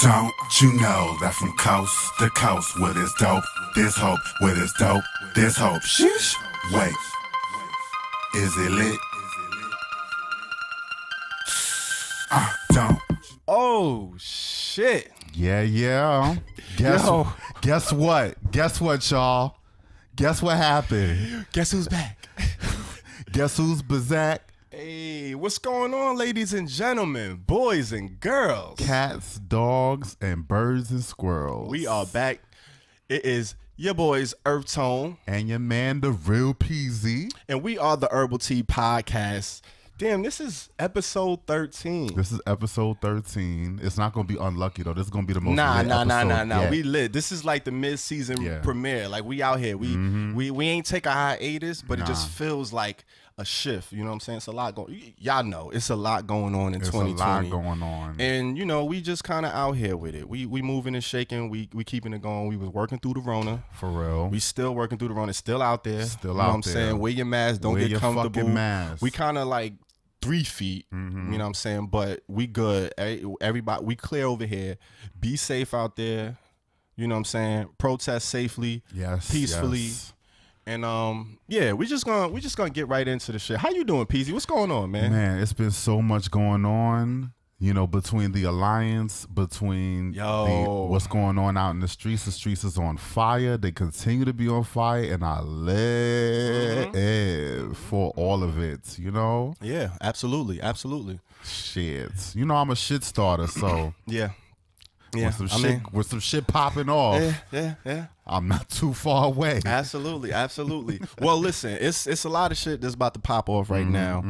Don't you know that from coast to coast, where there's dope, there's hope, where there's dope, there's hope. Sheesh. Wait, is it lit? Don't. Oh shit. Yeah. Guess what? Guess what, y'all? Guess what happened? Guess who's back? Guess who's back? Hey, what's going on, ladies and gentlemen, boys and girls? Cats, dogs, and birds and squirrels. We are back. It is your boys, EarthTone. And your man, the real PZ. And we are the Herbal Tea Podcast. Damn, this is episode 13. This is episode 13. It's not going to be unlucky, though. This is going to be the most lit Nah. episode yet. We lit. This is like the mid-season premiere. Like, we out here. We ain't take a hiatus, but it just feels like a shift. You know what I'm saying? It's a lot going. Y'all know it's a lot going on in 2020. It's a lot going on. And you know, we just kind of out here with it. We moving and shaking. We keeping it going. We was working through the Rona. For real. We still working through the Rona. It's still out there. Still you know out what I'm there. saying? Wear your mask. Don't Wear get your comfortable. fucking mask. We kind of like 3 feet. You know what I'm saying? But we good. Everybody, we clear over here. Be safe out there. You know what I'm saying? Protest safely. Yes. Peacefully. Yes. And yeah, we just gonna get right into the shit. How you doing, Peasy? What's going on, man? Man, it's been so much going on, you know, between the alliance, between what's going on out in the streets. The streets is on fire. They continue to be on fire, and I live for all of it, you know? Yeah, absolutely. Shit. You know, I'm a shit starter, so Yeah. with some shit popping off, Yeah. I'm not too far away. Absolutely. Well, listen, it's a lot of shit that's about to pop off right now.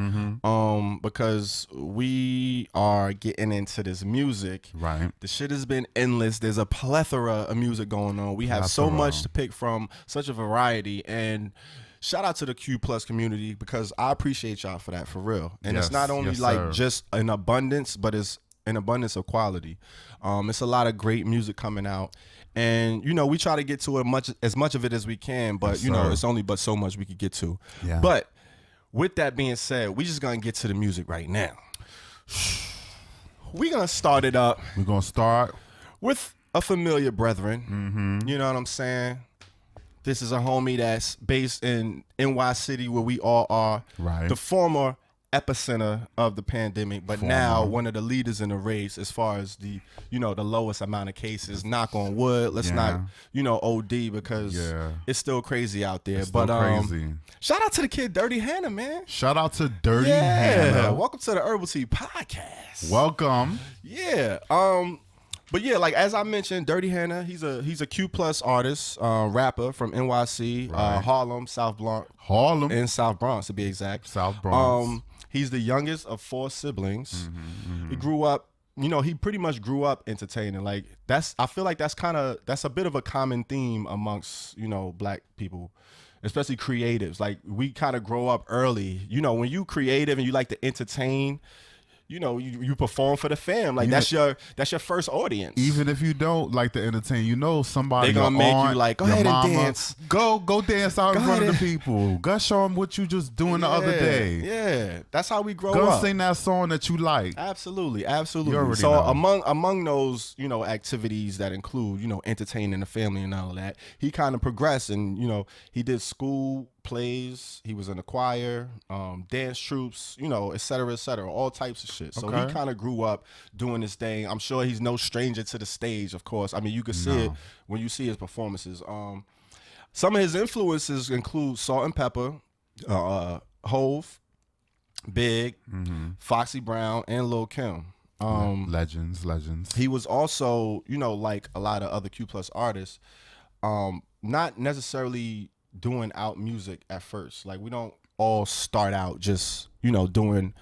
Because we are getting into this music. Right. The shit has been endless. There's a plethora of music going on. We have so much to pick from, such a variety, and shout out to the Q Plus community because I appreciate y'all for that, for real. And it's not only just an abundance, but it's an abundance of quality. It's a lot of great music coming out, and you know we try to get to as much of it as we can, but you know it's only but so much we could get to. Yeah. But with that being said, we just gonna get to the music right now. We're gonna start it up. We're gonna start with a familiar brethren. You know what I'm saying? This is a homie that's based in NY City, where we all are. Right. The former epicenter of the pandemic, but now one of the leaders in the race as far as the, you know, the lowest amount of cases. Knock on wood. Let's not, you know, OD because it's still crazy out there. It's but crazy. Shout out to the kid Durrty Hanna, man. Shout out to Durrty Hanna. Welcome to the Herbal Tea Podcast. Welcome. Yeah. But yeah, like as I mentioned, Durrty Hanna, he's a Q plus artist, rapper from NYC, Harlem, and South Bronx to be exact. South Bronx. He's the youngest of 4 siblings. He grew up, you know, he pretty much grew up entertaining. Like I feel like that's a bit of a common theme amongst, you know, black people, especially creatives. Like we kind of grow up early. You know, when you creative and you like to entertain, you know, you perform for the fam. Like that's your first audience. Even if you don't like to entertain, you know somebody. They're gonna make you like, go ahead and dance. Go dance out in front of the people. Go show them what you just doing the other day. Yeah, that's how we grow up. Go sing that song that you like. Absolutely. So among those, you know, activities that include, you know, entertaining the family and all of that, he kind of progressed, and you know, he did school plays, he was in the choir, dance troops, you know, et cetera, all types of shit. So he kind of grew up doing this thing. I'm sure he's no stranger to the stage, of course. I mean, you can see it when you see his performances. Some of his influences include Salt and Pepper, Hove, Big, Foxy Brown, and Lil Kim. Legends. He was also, you know, like a lot of other Q plus artists, not necessarily doing out music at first. Like we don't all start out just, you know, doing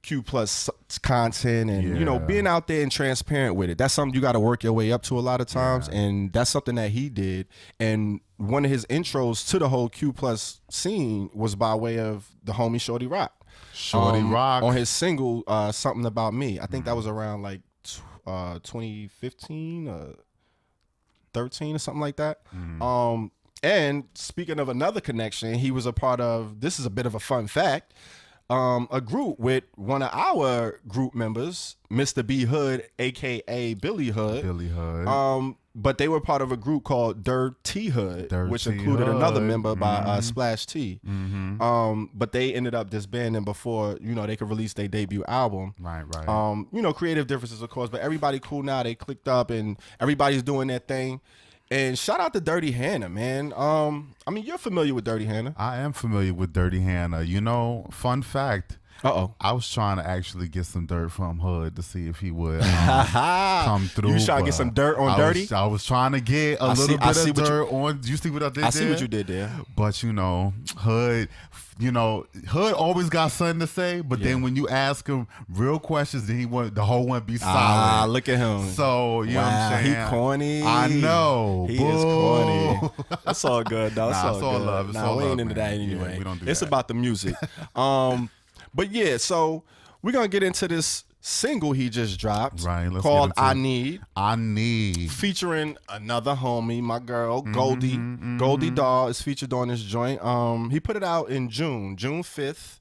Q plus content and you know, being out there and transparent with it. That's something you got to work your way up to a lot of times, and that's something that he did. And one of his intros to the whole Q plus scene was by way of the homie Shorty Rock. On his single Something About Me. I think that was around like 2015 or 13 or something like that. And speaking of another connection, he was a part of, this is a bit of a fun fact, a group with one of our group members, Mr. B Hood, aka Billy Hood. Billy Hood. But they were part of a group called Durrty Hanna, which Durrty included Hood. another member by Splash T. But they ended up disbanding before, they could release their debut album. Right. Creative differences, of course, but everybody cool now. They clicked up and everybody's doing their thing. And shout out to Durrty Hanna, man. You're familiar with Durrty Hanna. I am familiar with Durrty Hanna. Fun fact. I was trying to actually get some dirt from Hood to see if he would come through. You was trying to get some dirt on Durrty? I was trying to get a little bit of dirt on. You see what I did there? I see what you did there. But, Hood, Hood always got something to say, but then when you ask him real questions, then the whole one be silent. Look at him. So, you know what I'm saying? He corny. I know. He is corny. That's all good, though. It's all good. Love. It's all we ain't love, into that man. anyway. Yeah, we don't do it's that. about the music. But yeah, so we're going to get into this single he just dropped called I Need, featuring another homie, my girl, Goldie. Goldie Doll is featured on this joint. He put it out in June 5th.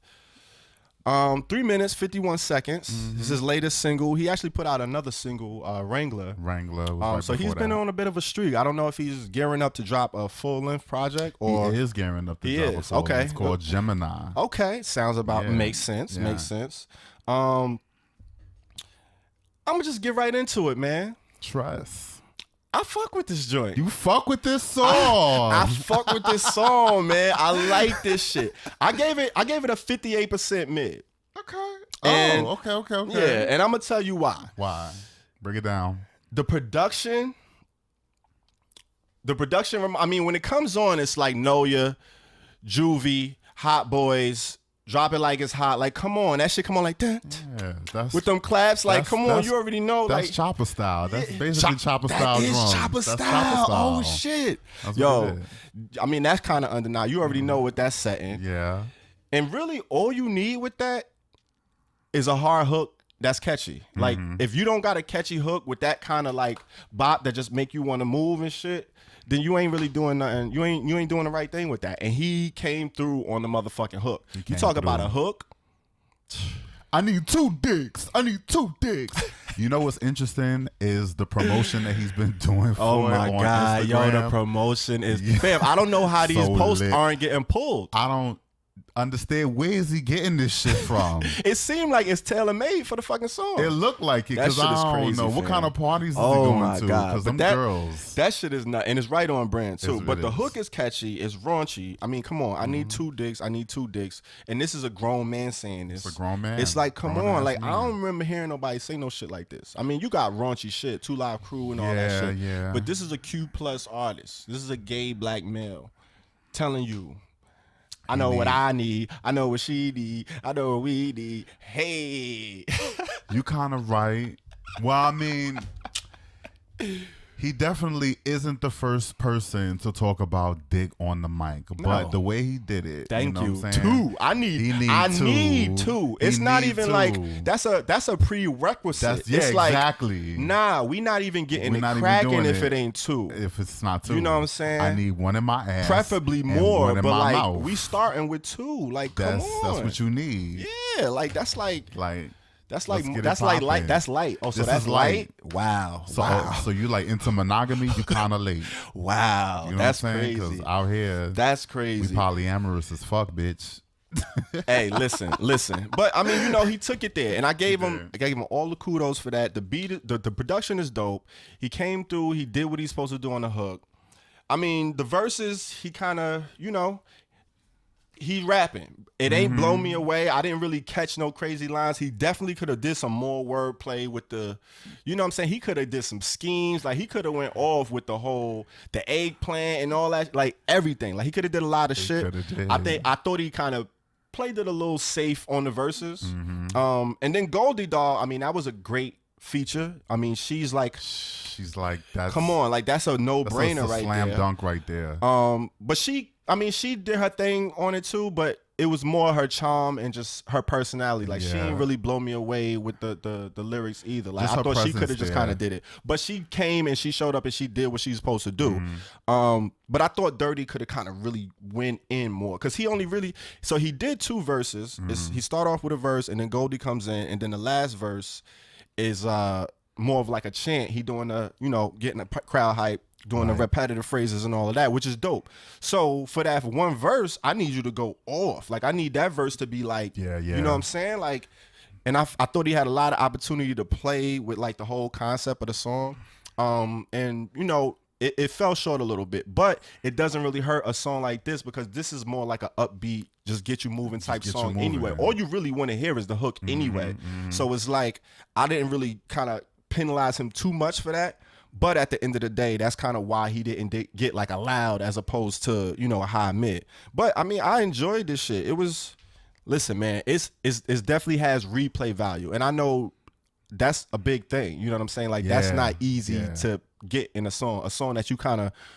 3 minutes, 51 seconds. This is his latest single. He actually put out another single, Wrangler. Was so he's been on a bit of a streak. I don't know if he's gearing up to drop a full-length project or he is gearing up to drop a full-length. Okay. It's called Gemini. Okay, sounds about makes sense. Yeah. Makes sense. I'm gonna just get right into it, man. Trust. I fuck with this joint. You fuck with this song. I fuck with this song, man. I like this shit. I gave it a 58% mid. Okay. And, okay. Yeah, and I'm gonna tell you why. Why? Break it down. The production. When it comes on, it's like Noya, Juvie, Hot Boys. Drop it like it's hot. Like, come on. That shit come on like that. Yeah, with them claps. Like, come on. You already know. That's like chopper style. That's basically chopper style drums. That is chopper style. Oh, shit. That's kind of undeniable. You already know what that's setting. Yeah. And really, all you need with that is a hard hook that's catchy. Like, if you don't got a catchy hook with that kind of like bop that just make you want to move and shit, then you ain't really doing nothing. You ain't doing the right thing with that. And he came through on the motherfucking hook. You talk about a hook. I need two dicks. You know what's interesting is the promotion that he's been doing for oh my on God, Instagram. yo, the promotion is fam. I don't know how these posts aren't getting pulled. I don't understand where is he getting this shit from. It seemed like it's tailor-made for the fucking song. It looked like it because I don't know what kind of parties is he oh going my to God. because girls. That shit is not, and it's right on brand too. But the is. hook is catchy, it's raunchy. I mean, come on, I need two dicks, and this is a grown man saying this. It's a grown man. It's like, come on, like I don't remember hearing nobody say no shit like this. I mean, you got raunchy shit, 2 Live Crew and all that shit. Yeah. But this is a Q+ artist. This is a gay black male telling you, I know what I need. I know what she need. I know what we need. Hey. You kind of right. Well, I mean, he definitely isn't the first person to talk about dick on the mic, but the way he did it, thank you. Know what I'm saying? Two. I need two. It's not even like that's a prerequisite. It's Like, exactly. nah, we not even getting it cracking if it ain't two. If it's not two, you know what I'm saying? I need one in my ass, preferably and more. one in but my like mouth. we starting with two. Like that's come on, that's what you need. Yeah, like that's light. That's light. Oh, so this that's is light. Wow. So you like into monogamy? You kind of late. Wow. You know that's what I'm saying? crazy. Because out here, that's crazy. We polyamorous as fuck, bitch. Hey, listen. But I mean, he took it there, and I gave him all the kudos for that. The beat, the production is dope. He came through. He did what he's supposed to do on the hook. I mean, the verses, he kind of, he rapping. It ain't blow me away. I didn't really catch no crazy lines. He definitely could have did some more wordplay with the, you know what I'm saying? He could have did some schemes. Like he could have went off with the eggplant and all that, like everything. Like he could have did a lot of shit. I thought he kind of played it a little safe on the verses. And then Goldie Doll, I mean, that was a great feature. I mean, she's like that. Come on, like that's a no-brainer right there. Slam dunk right there. But she did her thing on it too, but it was more her charm and just her personality. Like she Yeah. didn't really blow me away with the lyrics either. Like Just I her thought she presence could have just there. kind of did it, but she came and she showed up and she did what she's supposed to do. But I thought Durrty could have kind of really went in more because he only really so he did 2 verses. He started off with a verse and then Goldie comes in and then the last verse is more of like a chant. He doing the getting the crowd hype. Doing the repetitive phrases and all of that, which is dope. So for that one verse, I need you to go off. Like I need that verse to be like, Yeah. you know what I'm saying? Like, and I thought he had a lot of opportunity to play with like the whole concept of the song. And it fell short a little bit, but it doesn't really hurt a song like this because this is more like a upbeat, just get you moving type get you song moving, anyway. man. All you really want to hear is the hook anyway. So it's like I didn't really kind of penalize him too much for that. But at the end of the day, that's kind of why he didn't get like a loud as opposed to, a high mid. But I mean, I enjoyed this shit. It was, listen, man, it's definitely has replay value. And I know that's a big thing. You know what I'm saying? Like that's not easy to get in a song that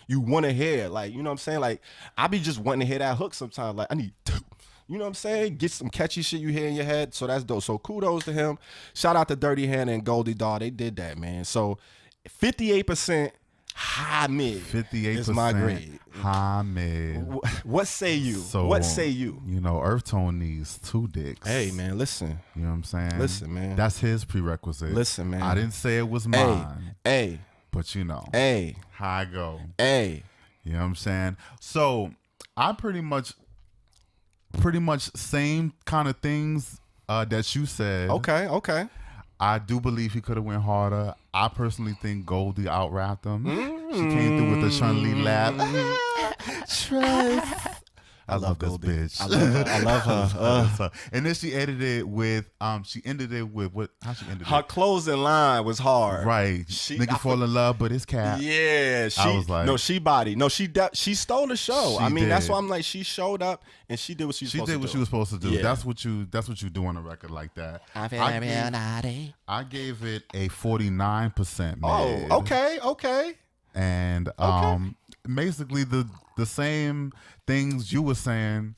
you want to hear. Like, you know what I'm saying? Like I be just wanting to hear that hook sometimes. Like I need to. You know what I'm saying? Get some catchy shit you hear in your head. So that's dope. So kudos to him. Shout out to Durrty Hanna and Goldie Daw. They did that, man. So 58% high mid 58% is my grade. high mid. What say you? So, What say you? EarthTone needs 2 dicks. Hey, man, listen. You know what I'm saying? Listen, man. That's his prerequisite. Listen, man. I didn't say it was mine. Hey, But hey, how I go. hey. You know what I'm saying? So I pretty much same kind of things that you said. Okay. I do believe he could have went harder. I personally think Goldie out-rapped him. She came through with the Chun-Li laugh. Trust. I love this Goldie. bitch. I love her. And then she ended it with she ended it with what? How she ended Her it? closing line was hard. Right. Nigga fall in love, but it's cap. Yeah, I was like, no, she body. No, she stole the show. She I mean, that's did. why I'm like, she showed up and she did what she was She supposed did to what do. she was supposed to do. Yeah. That's what you do on a record like that. I gave it a 49%. Oh, okay. And basically the same things you were saying.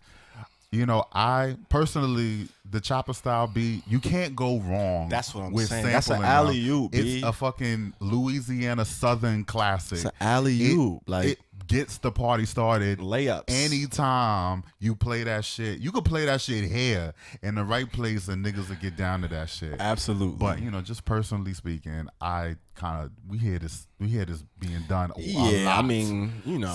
I personally, the chopper style beat, you can't go wrong. That's what I'm with saying. That's an sampling them. alley-oop, B. It's a fucking Louisiana Southern classic. It's an alley-oop. It gets the party started. Layups. Anytime you play that shit, you could play that shit here in the right place and niggas will get down to that shit. Absolutely. But just personally speaking, we hear this being done a yeah, lot. I mean,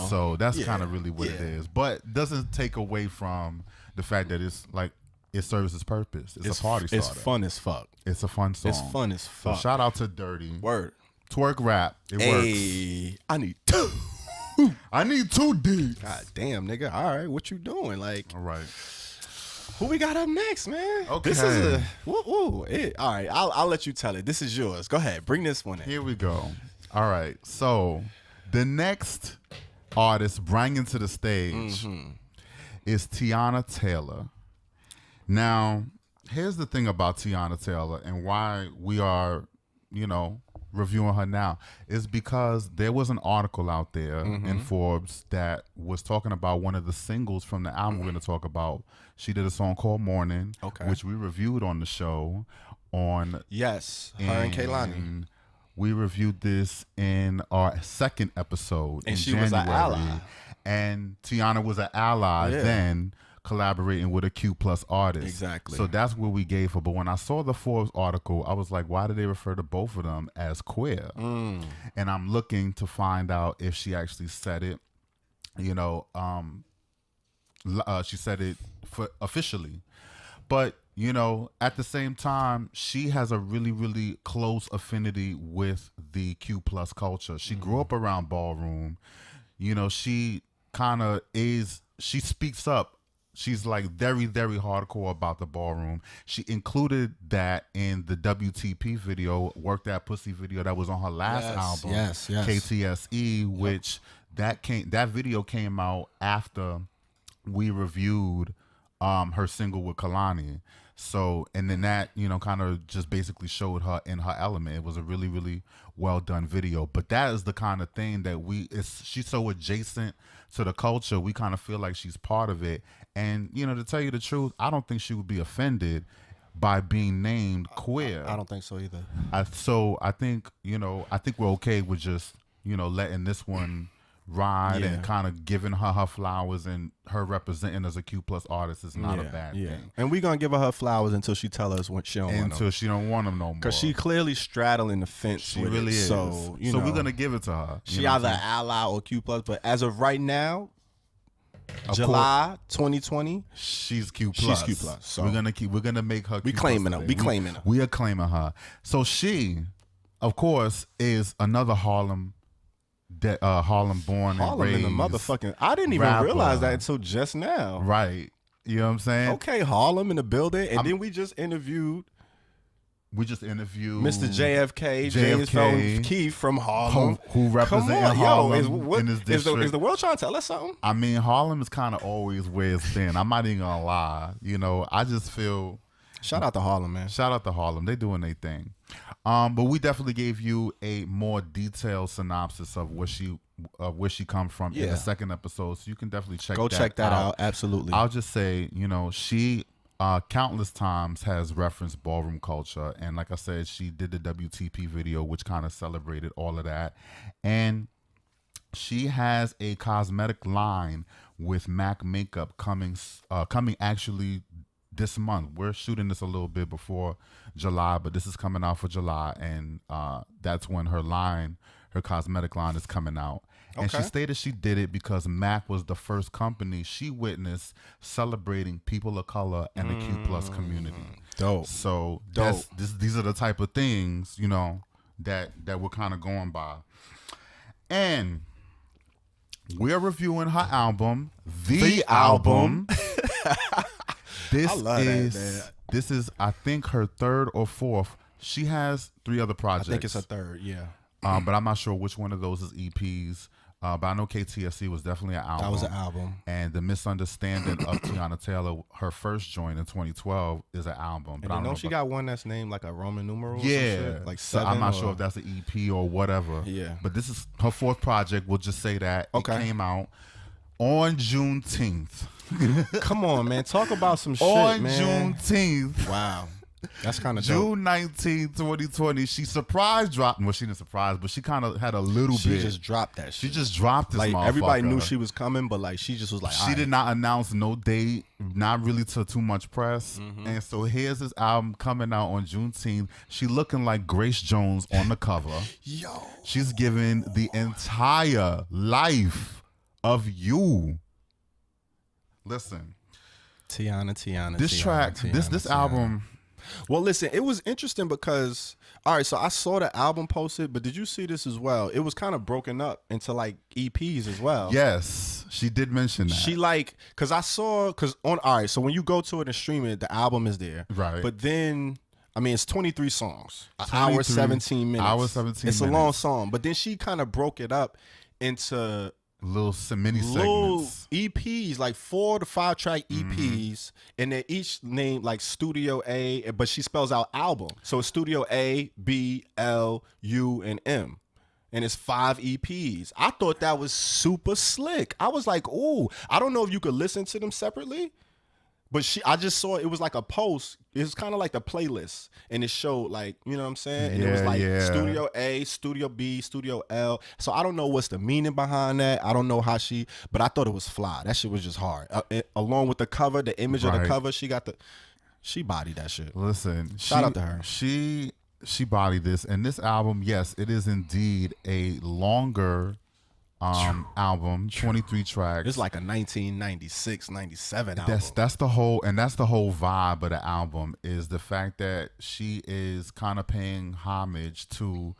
So that's kind of really what it is. But doesn't take away from the fact that it's like it serves its purpose. It's a party starter. It's fun as fuck. It's a fun song. It's fun as fuck. So shout out to Durrty. Word. Twerk rap. It works. I need 2. I need 2 D's. God damn, nigga. All right, what you doing? Like, All right. who we got up next, man? Okay. This is all right, I'll let you tell it. This is yours. Go ahead. Bring this one in. Here we go. All right. So the next artist bringing to the stage is Teyana Taylor. Now, here's the thing about Teyana Taylor and why we are, reviewing her now is because there was an article out there in Forbes that was talking about one of the singles from the album we're going to talk about. She did a song called Morning, which we reviewed on the show her and Keiynan. We reviewed this in our second episode in she January. was an ally. And Teyana was an ally then, collaborating with a Q+ artist. Exactly. So that's what we gave her. But when I saw the Forbes article, I was like, why do they refer to both of them as queer? And I'm looking to find out if she actually said it. She said it officially. But, at the same time, she has a really, really close affinity with the Q+ culture. She grew up around ballroom. She kind of she speaks up. She's like very, very hardcore about the ballroom. She included that in the WTP video, Work That Pussy video that was on her last album, yes. KTSE, which that video came out after we reviewed her single with Kalani. So, and then that, kind of just basically showed her in her element. It was a really, really well done video. But that is the kind of thing that she's so adjacent to the culture. We kind of feel like she's part of it. And, to tell you the truth, I don't think she would be offended by being named queer. I don't think so either. I think, I think we're okay with just, letting this one ride and kind of giving her flowers, and her representing as a Q+ artist is not a bad thing. And we're going to give her flowers until she tell us what she don't want them. Until she don't want them no more. Because she clearly straddling the fence. She really is. So, we're going to give it to her. She either ally or Q+, but as of right now, July 2020, she's Q+. She's Q+. So we're gonna make her. We claiming her. We claiming her. We are claiming her. So she, of course, is another Harlem born and raised. In the motherfucking. I didn't even realize that until just now. Right. You know what I'm saying? Okay, Harlem in the building, and then we just interviewed Mr. JFK, James Keith from Harlem, who represents Harlem in his district. Is the world trying to tell us something? I mean, Harlem is kind of always where it's been. I'm not even gonna lie. I just feel. Shout out to Harlem, man. Shout out to Harlem. They doing their thing. But we definitely gave you a more detailed synopsis of where she come from in the second episode, so you can definitely check that out. Absolutely. I'll just say, she countless times has referenced ballroom culture, and like I said, she did the WTP video, which kind of celebrated all of that, and she has a cosmetic line with MAC makeup coming actually this month. We're shooting this a little bit before July, but this is coming out for July, and that's when her cosmetic line is coming out. And she stated she did it because MAC was the first company she witnessed celebrating people of color and the Q+ community. Dope. So these are the type of things, that we're kind of going by. And we're reviewing her album, The Album. This is, I think, her third or fourth. She has 3 other projects. I think it's her third, yeah. But I'm not sure which one of those is EPs. But I know KTSC was definitely an album. That was an album. And The Misunderstanding of Teyana Taylor, her first joint in 2012, is an album. But I know she got one that's named like a Roman numeral. Yeah. Or some shit, like 7. So I'm not sure if that's an EP or whatever. Yeah. But this is her 4th project. We'll just say that. Okay. It came out on Juneteenth. Come on, man. Talk about some shit, man. On Juneteenth. Wow. That's kind of June 19, 2020. She surprise dropped. Well, she didn't surprise, but she kind of had a little bit. She just dropped that shit. She just dropped this motherfucker. Everybody knew she was coming, but she just was like, she did not announce no date, not really to too much press. And so here's this album coming out on Juneteenth. She looking like Grace Jones on the cover. Yo. She's giving the entire life of you. Listen. Teyana. This track, this album. Well, listen, it was interesting because, all right, so I saw the album posted, but did you see this as well? It was kind of broken up into EPs as well. Yes, she did mention that. She all right, so when you go to it and stream it, the album is there. Right. But then, it's 23 songs, an hour, 17 minutes. It's a long song, but then she kind of broke it up into little mini segments, EPs, like 4 to 5 track EPs, and they're each named like Studio A, but she spells out album, so it's Studio A, B, L, U, and M, and it's 5 EPs. I thought that was super slick. I was like, ooh, I don't know if you could listen to them separately, but I just saw it was like a post. It was kind of like the playlist, and it showed you know what I'm saying? And it was like Studio A, Studio B, Studio L. So I don't know what's the meaning behind that. I don't know how but I thought it was fly. That shit was just hard. Along with the cover, the image of the cover, she bodied that shit. Listen, shout out to her. She bodied this, and this album, yes, it is indeed a longer album, 23 tracks. It's like a 1996, 97 album. That's the whole vibe of the album, is the fact that she is kind of paying homage to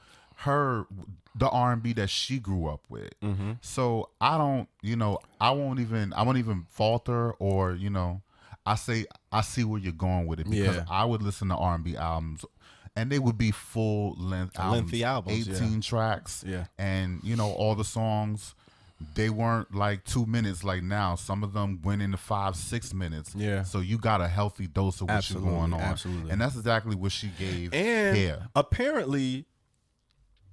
the R&B that she grew up with. So I won't even falter, or I say I see where you're going with it, because I would listen to R&B albums, and they would be full length albums, lengthy albums, 18 tracks, and all the songs they weren't like 2 minutes like now. Some of them went into 5-6 minutes. Yeah. So you got a healthy dose of what's going on. Absolutely. And that's exactly what she gave And here. apparently,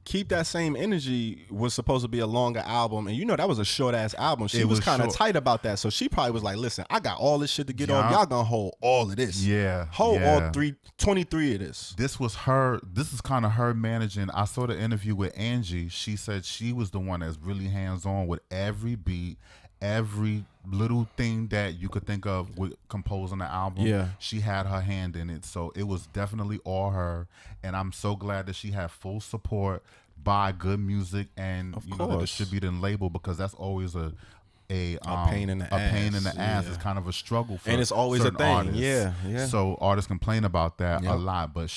Keep That Same Energy was supposed to be a longer album, and that was a short ass album. She was kind of tight about that, so she probably was like, "Listen, I got all this shit to get off. Y'all gonna hold all of this. Hold all 23 of this." This was her. This is kind of her managing. I saw the interview with Angie. She said she was the one that's really hands on with every beat, every little thing that you could think of with composing the album. Yeah, she had her hand in it, so it was definitely all her. And I'm so glad that she had full support by good music and the distributing label, because that's always a pain in the ass. It's kind of a struggle for, and it's always a thing. Artists. Yeah. So artists complain about that a lot, but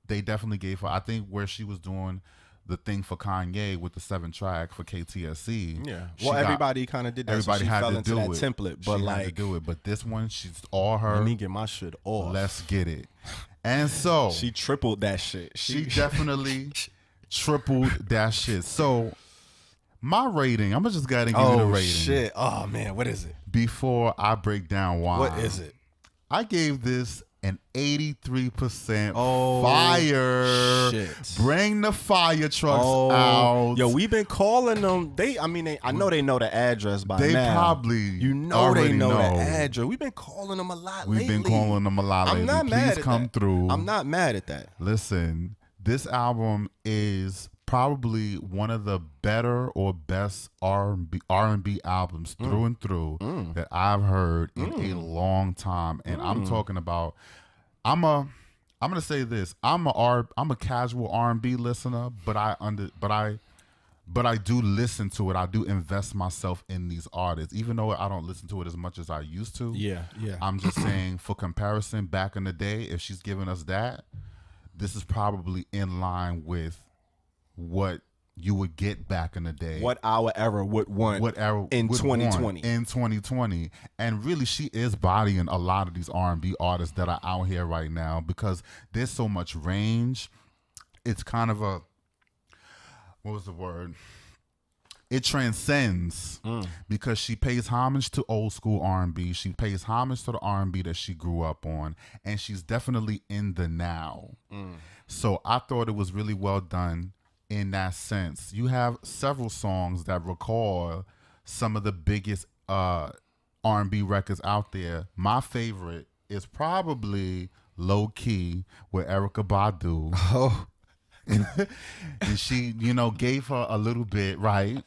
they definitely gave her. I think where she was doing the thing for Kanye with the 7-track for KTSC. Yeah. Well, everybody kind of did that. Everybody had to do that template, but she had to do it. But this one, she's all her. Let me get my shit off. Let's get it. And so she tripled that shit. She definitely tripled that shit. So my rating, I'm gonna just go ahead and give you the rating. Oh shit! Oh man, what is it? Before I break down why. What is it? I gave this an 83% fire. Shit. Bring the fire trucks out. Yo, we've been calling them. I know they know the address by now. They probably they know the address. We've been calling them a lot lately. We've been calling them a lot lately. I'm not mad Please at come that. through. I'm not mad at that. Listen, this album is probably one of the better or best R&B albums through and through that I've heard in a long time. And I'm talking about, I'm gonna say this. I'm a casual R&B listener, but I do listen to it. I do invest myself in these artists, even though I don't listen to it as much as I used to. Yeah. I'm just saying, for comparison, back in the day, if she's giving us that, this is probably in line with what you would get back in the day. What our era would want in 2020. In 2020. And really, she is bodying a lot of these R&B artists that are out here right now, because there's so much range. It's kind of a, what was the word? It transcends, because she pays homage to old school R&B. She pays homage to the R&B that she grew up on, and she's definitely in the now. So I thought it was really well done in that sense. You have several songs that recall some of the biggest R&B records out there. My favorite is probably Low Key with Erykah Badu. Oh. And she, gave her a little bit, right?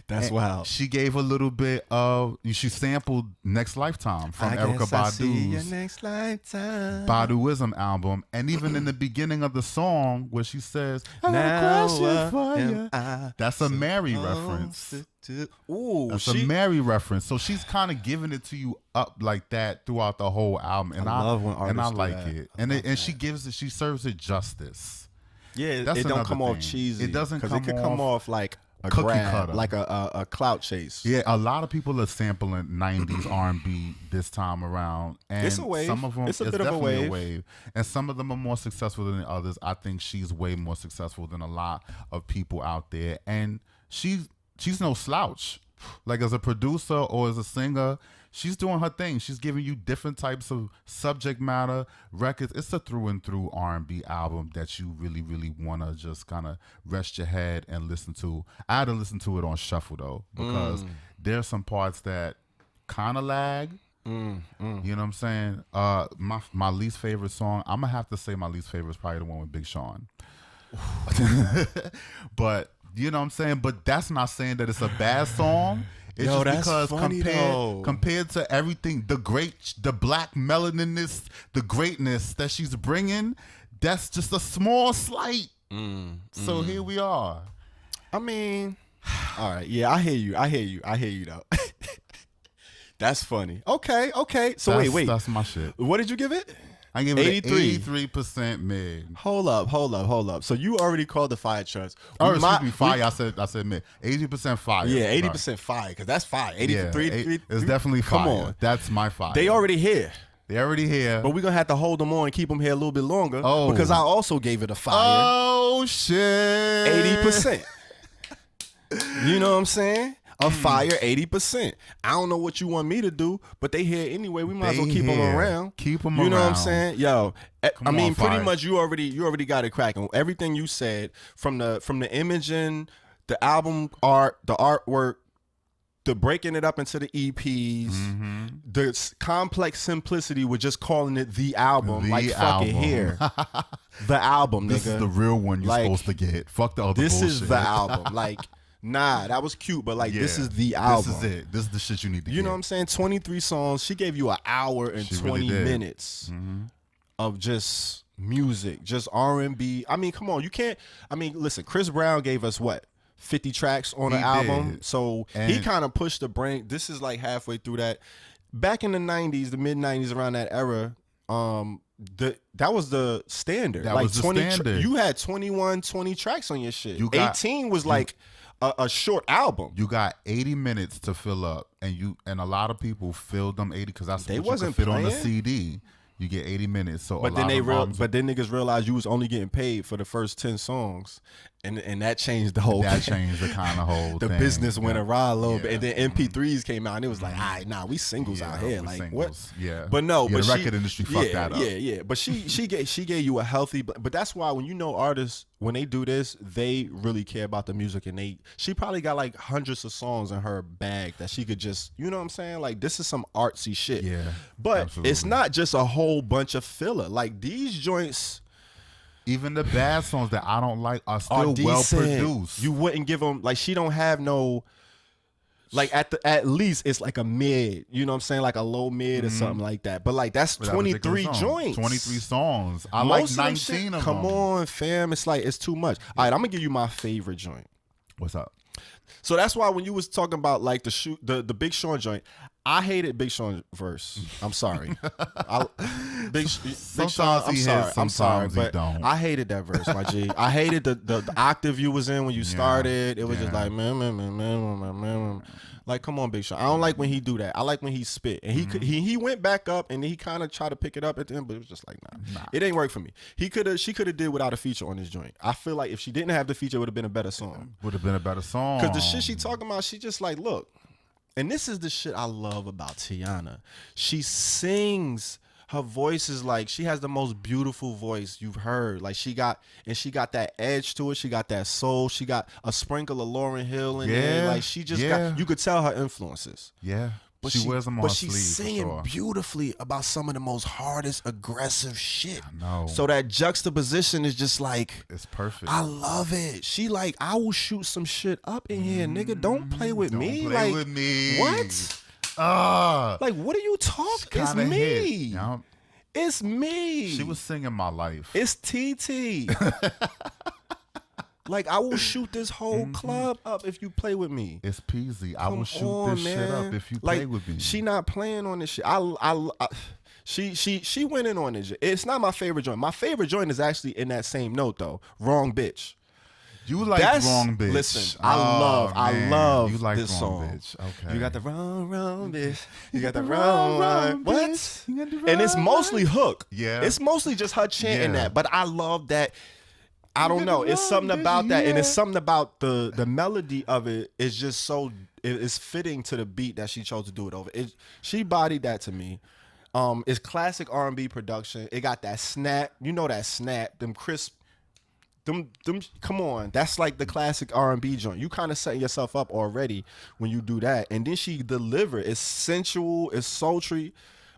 That's wild. She gave a little bit of, she sampled Next Lifetime from Erykah Badu's Next Lifetime Baduism album. And even in the beginning of the song where she says, I got now a question for you. That's a Mary reference. Ooh, That's a Mary reference. So she's kind of giving it to you up like that throughout the whole album. And I love when artists do like that. And she serves it justice. Yeah, That's it don't come thing. off cheesy. It doesn't come off. Because it could come off like a cookie grab, cutter, like a clout chase. Yeah, a lot of people are sampling 90s R&B this time around, and it's a wave. Some of them, it's bit of a wave, and some of them are more successful than others. I think she's way more successful than a lot of people out there, and she's no slouch. Like, as a producer or as a singer, she's doing her thing. She's giving you different types of subject matter records. It's a through and through R&B album that you really, really want to just kind of rest your head and listen to. I had to listen to it on shuffle, though, because there's some parts that kind of lag. You know what I'm saying? My least favorite song, I'm going to have to say my least favorite is probably the one with Big Sean. But, you know what I'm saying? But that's not saying that it's a bad song. It's just because compared to everything, the black melaniness, the greatness that she's bringing, that's just a small slight. So here we are. I mean, all right. Yeah, I hear you though. That's funny. Okay. So wait. That's my shit. What did you give it? I gave it 83% mid. Hold up. So you already called the fire trucks. Fire. I said mid. 80% fire. Yeah, 80% fire, because that's fire. 83. It's definitely fire. Come on. That's my fire. They already here. But we're going to have to hold them on and keep them here a little bit longer. Because I also gave it a fire. Oh, shit. 80%. You know what I'm saying? A fire 80%. I don't know what you want me to do, but they here anyway. We might as well keep them around. Keep them around. You know what I'm saying? Yo, I mean, pretty Fire. much you already got it cracking. Everything you said from the imaging, the album art, the artwork, the breaking it up into the EPs, the complex simplicity with just calling it the album. Fuck it here. The album, nigga. This is the real one you're supposed to get. Fuck the other this bullshit. This is the album. Nah, that was cute, but this is the album. This is it. This is the shit you need to get. You know what I'm saying? 23 songs. She gave you an hour and 20 minutes of just music, just R&B. I mean, come on. You can't. I mean, listen, Chris Brown gave us what? 50 tracks on an album. So he kind of pushed the brain. This is like halfway through that. Back in the 90s, the mid 90s, around that era, that was the standard. That was the standard. You had 20 tracks on your shit. 18 was like a short album. You got 80 minutes to fill up, and a lot of people filled them 80 because that's what you could fit on the CD. You get 80 minutes. So, but then niggas realized you was only getting paid for the first 10 songs, and that changed the whole. That changed the kind of whole. The business went awry a little bit, and then MP3s came out, and it was like, all right, nah, we singles out here, like singles. What? Yeah, but no, but the record industry fucked that up. Yeah. But she gave you a healthy, but that's why when you know artists, when they do this, they really care about the music, and she probably got like hundreds of songs in her bag that she could just, you know what I'm saying? Like this is some artsy shit. Yeah, but absolutely. It's not just a whole bunch of filler. Like these joints. Even the bad songs that I don't like are still well produced. You wouldn't give them she don't have no at least it's like a mid. You know what I'm saying, like a low mid or something like that. But that's 23 joints, 23 songs. I like 19 of them. Come on, fam. It's too much. All right, I'm gonna give you my favorite joint. What's up? So that's why when you was talking about like the Big Sean joint, I hated Big Sean verse. I'm sorry. Big Sean, I'm sorry, but I hated that verse, my G. I hated the octave you was in when you started. It was just like man. Like, come on, Big Sean. I don't like when he do that. I like when he spit. And he went back up and he kind of tried to pick it up at the end, but it was just like, nah. It ain't work for me. She could have did without a feature on this joint. I feel like if she didn't have the feature, it would have been a better song. Would have been a better song. Because the shit she talking about, she just like, look. And this is the shit I love about Teyana. She sings. Her voice is like, she has the most beautiful voice you've heard. Like she got that edge to it. She got that soul. She got a sprinkle of Lauryn Hill in there. Like she just got, you could tell her influences. Yeah. But she wears them on her sleeve. But she's singing beautifully about some of the most hardest, aggressive shit. I know. So that juxtaposition is just like, it's perfect. I love it. She like, I will shoot some shit up in here, nigga. Don't play with me. Don't play with me. What? Like, what are you talking? It's me. Yep. It's me. She was singing my life. It's TT. Like, I will shoot this whole club up if you play with me. It's peasy. I will shoot this shit up if you play with me. She not playing on this shit. She went in on this. It's not my favorite joint. My favorite joint is actually in that same note though. Wrong Bitch. You like Wrong Bitch. Listen, I love you like this wrong song. Bitch. Okay. You got the wrong bitch. You got the wrong one. What? And it's mostly hook. Yeah. It's mostly just her chanting that. But I love that. I don't know. It's something about that. And it's something about the melody of it is just so, it's fitting to the beat that she chose to do it over. She bodied that to me. It's classic R&B production. It got that snap. You know that snap. Them crisp. Them, come on, that's like the classic R&B joint. You kind of setting yourself up already when you do that, and then she deliver. It's sensual, it's sultry,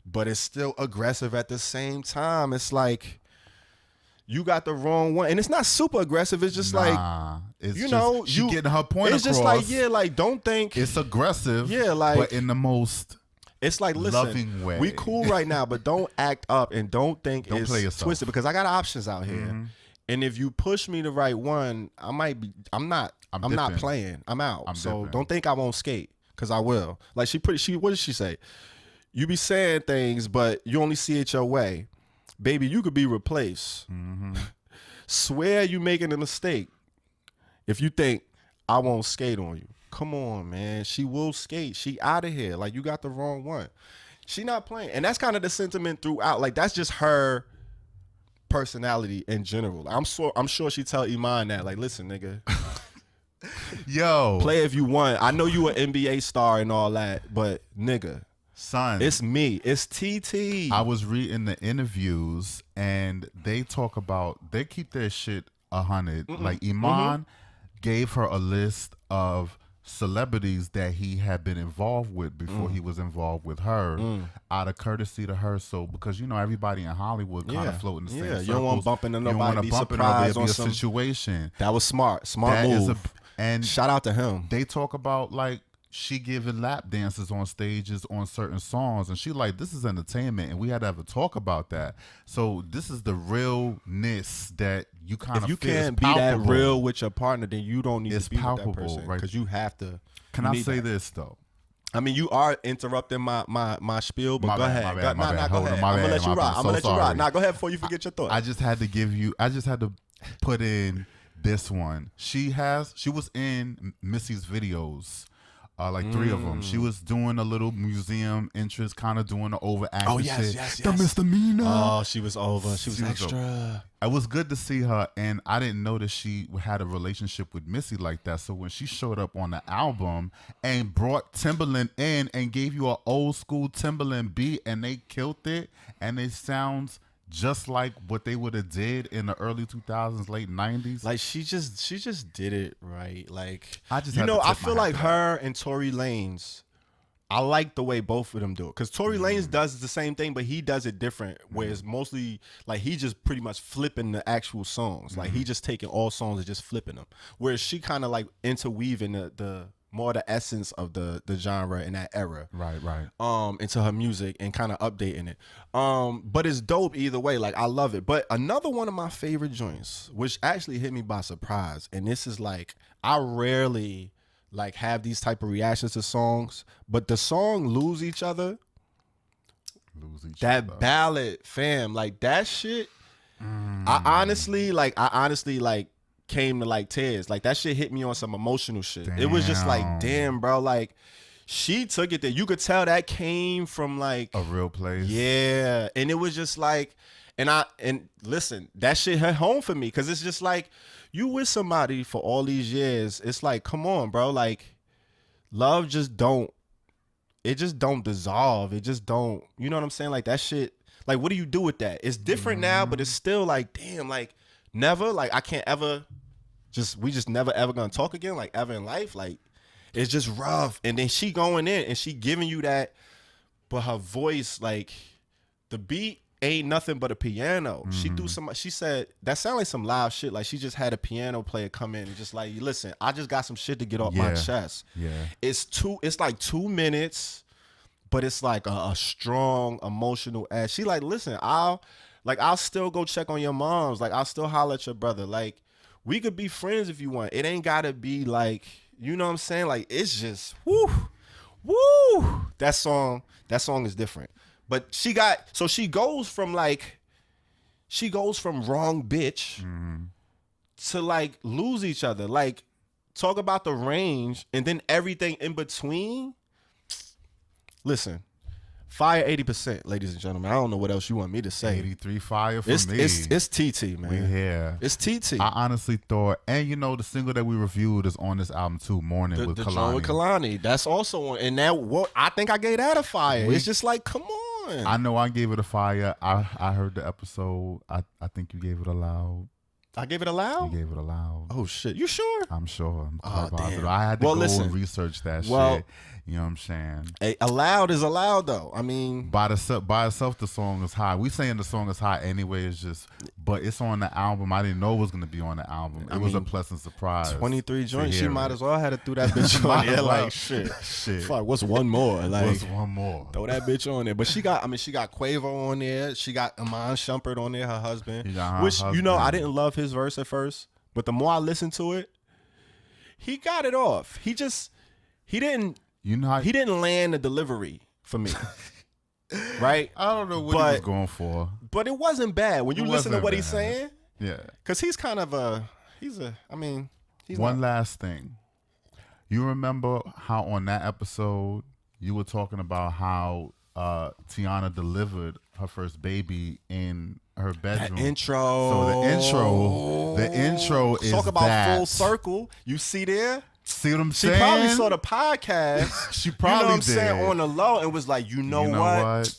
but it's still aggressive at the same time. It's like you got the wrong one, and it's not super aggressive. It's just like it's you know, she getting her point it's across. It's just like like don't think it's aggressive. Yeah, like but in the most. It's like, listen, loving way. We cool right now, but don't act up and don't think it's twisted because I got options out here. And if you push me the right one, I'm not playing. I'm out. So don't think I won't skate, because I will. Like what did she say? You be saying things, but you only see it your way. Baby, you could be replaced. Swear you making a mistake if you think I won't skate on you. Come on, man. She will skate. She out of here. Like, you got the wrong one. She not playing. And that's kind of the sentiment throughout. Like, that's just her personality in general. I'm sure she tell Iman that, like, listen, nigga, Yo. Play if you want. I know you an NBA star and all that, but nigga, son, it's me. It's TT. I was reading the interviews and they talk about, they keep their shit 100. Like Iman gave her a list of celebrities that he had been involved with before he was involved with her, out of courtesy to her. So because everybody in Hollywood kind of float in the same circles. You don't want bumping into you don't nobody. want Be to bump into nobody. surprised Be on a some situation. That was smart That is move. and shout out to him. They talk about like she giving lap dances on stages on certain songs, and she like, this is entertainment, and we had to have a talk about that. So this is the realness that you kind of if you feel can't be that real with your partner, then you don't need to be with that person, right? because you have to. Can I say this though? I mean, you are interrupting my spiel, but go ahead. Go ahead. I'm gonna let you rock. I'm gonna let you rock. Nah, go ahead before you forget your thought. I just had to put in this one. She was in Missy's videos. Like 3 of them. She was doing a little museum interest, kind of doing the overacting. Oh yes, shit. yes. The misdemeanor. Oh, she was over. She was extra. It was good to see her, and I didn't know that she had a relationship with Missy like that. So when she showed up on the album and brought Timbaland in and gave you an old school Timbaland beat, and they killed it, and it sounds just like what they would have did in the early 2000s, late 90s. Like she just did it right. Like I just I feel like her and Tory Lanez, I like the way both of them do it, because Tory Lanez does the same thing, but he does it different. Where it's mostly like he just pretty much flipping the actual songs. Like he just taking all songs and just flipping them. Whereas she kind of like interweaving the more the essence of the genre in that era, right, into her music and kind of updating it. But it's dope either way. Like I love it. But another one of my favorite joints, which actually hit me by surprise, and this is like, I rarely like have these type of reactions to songs, but the song "Lose Each Other," that ballad, fam, like that shit. I honestly came to like tears. Like that shit hit me on some emotional shit. Damn. It was just like, damn, bro. Like she took it there. You could tell that came from like a real place. Yeah. And it was just like, and listen, that shit hit home for me, because it's just like, you with somebody for all these years. It's like, come on, bro. Like love just don't dissolve. It just don't, you know what I'm saying? Like that shit, like what do you do with that? It's different now, but it's still like, damn, like never, like I can't ever we just never ever gonna talk again, like ever in life. Like it's just rough. And then she going in and she giving you that, but her voice, like the beat ain't nothing but a piano. She said that sounded like some loud shit. Like she just had a piano player come in and just like, listen, I just got some shit to get off my chest. Yeah. It's like 2 minutes, but it's like a strong emotional ass. She like, listen, I'll still go check on your moms. Like, I'll still holler at your brother. Like, we could be friends if you want. It ain't gotta be like, you know what I'm saying? Like, it's just, woo. That song is different. But she goes from wrong bitch to like lose each other. Like, talk about the range and then everything in between. Listen. Fire 80%, ladies and gentlemen. I don't know what else you want me to say. 83 fire for me. It's TT, man. We here. It's TT. I honestly thought, and the single that we reviewed is on this album too, Morning with Keiynan. With Keiynan. That's also on. And I think I gave that a fire. It's just like, come on. I know I gave it a fire. I heard the episode. I think you gave it a loud. I gave it a loud? You gave it a loud. Oh, shit. You sure? I'm sure. Damn. I had to go and research that shit. You know what I'm saying? A loud is allowed, though. I mean, by itself, the song is high. We saying the song is high anyway. It's just, but it's on the album. I didn't know it was gonna be on the album. It was a pleasant surprise. 23 joints. She might as well have to throw that bitch on there. Like shit. Fuck. What's one more? Like what's one more? Throw that bitch on there. But she got Quavo on there. She got Iman Shumpert on there. Her husband. I didn't love his verse at first, but the more I listened to it, he got it off. He didn't. He didn't land the delivery for me. Right? I don't know what he was going for. But it wasn't bad. When you listen to what he's saying. Yeah. Because he's kind of one last thing. You remember how on that episode you were talking about how Teyana delivered her first baby in her bedroom? That intro. So the intro is talk about that. full circle. You see there? See what I'm She saying? probably saw the podcast. She probably you know what I'm did. saying, on the low, and was like, you know what?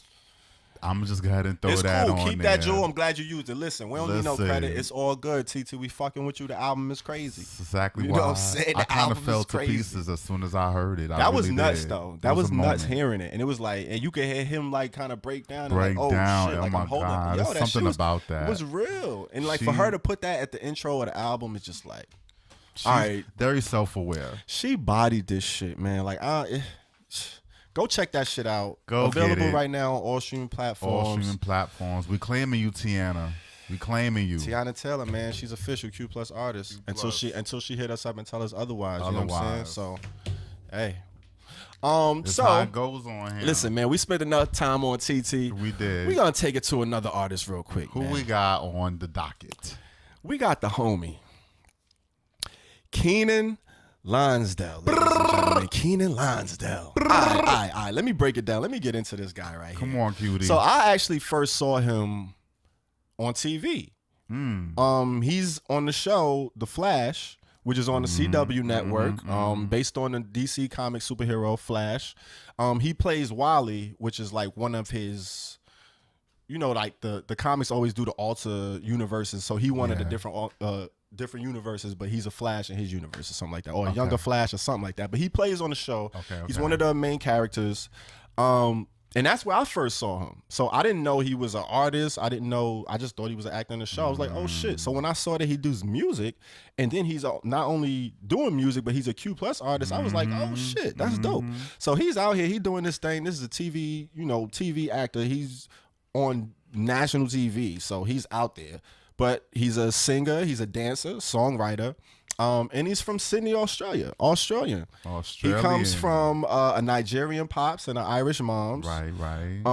I'm just go ahead and throw It's that cool. on Keep there. that jewel. I'm glad you used it. Listen, we don't need no Listen. credit. It's all good, TT. We fucking with you. The album is crazy. That's exactly You why. know what I'm saying? I The kind of album fell is to crazy. pieces as soon as I heard it. That was really nuts, did. though. It That was a nuts moment. hearing it, and it was like, and you could hear him like kind of break down. Break and like, down. Shit, Oh like, my I'm holding. God. Yo, There's that something shit was, about that. It was real, and like She- for her to put that at the intro of the album is just like, She's all right. very self-aware. She bodied this shit, man. Like, go check that shit out. Go get Available it. right now on all streaming platforms. All streaming platforms. We claiming you, Teyana. We claiming you. Teyana Taylor, man, she's official Q+ artist until she hit us up and tell us otherwise. You know what I'm saying? So, hey, That's how it goes on here. listen, man, we spent enough time on TT. We did. We gonna take it to another artist real quick. Who man. we got on the docket? We got the homie Keiynan Lonsdale, ladies and gentlemen. Keiynan Lonsdale. All right. Let me break it down. Let me get into this guy right here. Come on, cutie. So I actually first saw him on TV. He's on the show The Flash, which is on the CW network, based on the DC comic superhero Flash. He plays Wally, which is like one of his, you know, like the comics always do the alter universes. So he one of the different universes, but he's a Flash in his universe or something like that, or a younger Flash or something like that. But he plays on the show. He's one of the main characters. And that's where I first saw him. So I didn't know he was an artist. I just thought he was an actor in the show. I was like, oh shit. So when I saw that he does music, and then he's not only doing music, but he's a Q+ artist, I was like, oh shit, that's dope. So he's out here, he doing this thing. This is a TV actor. He's on national TV, so he's out there. But he's a singer, he's a dancer, songwriter. And he's from Sydney, Australian. He comes from a Nigerian pops and an Irish moms. Right.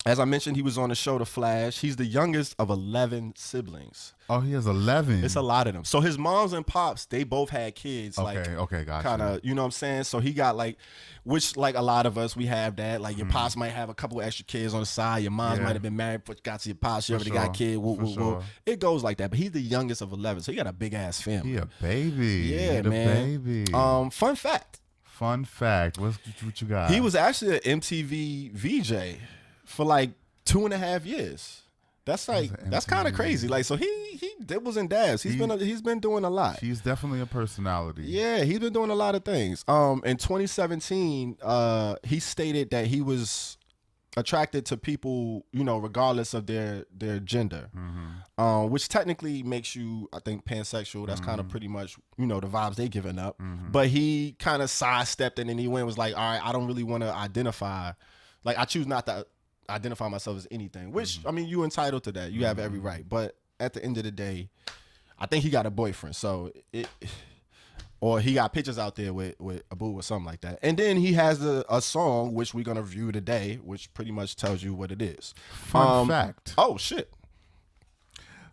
As I mentioned, he was on the show The Flash. He's the youngest of 11 siblings. Oh, he has 11. It's a lot of them. So his moms and pops, they both had kids. Okay, gotcha. Kind of, you know what I'm saying? So he got like, which like a lot of us, we have that. Like your pops might have a couple extra kids on the side. Your moms might have been married, but got to your pops. You already got a kid. Woo. It goes like that. But he's the youngest of 11. So he got a big ass family. He a baby. Yeah, he man. Baby. Fun fact. What you got? He was actually an MTV VJ for like 2.5 years. That's kind of crazy. Like, so he dibbles and dabs. He's been doing a lot. He's definitely a personality. Yeah, he's been doing a lot of things. In 2017, he stated that he was attracted to people, you know, regardless of their gender, which technically makes you, I think, pansexual. That's kind of pretty much, you know, the vibes they giving up. But he kind of sidestepped it and he went and was like, all right, I don't really want to identify. Like, I choose not to identify myself as anything, which, I mean, you entitled to that. You have every right. But at the end of the day, I think he got a boyfriend. So or he got pictures out there with a boo or something like that. And then he has a song, which we're going to review today, which pretty much tells you what it is. Fun fact. Oh, shit.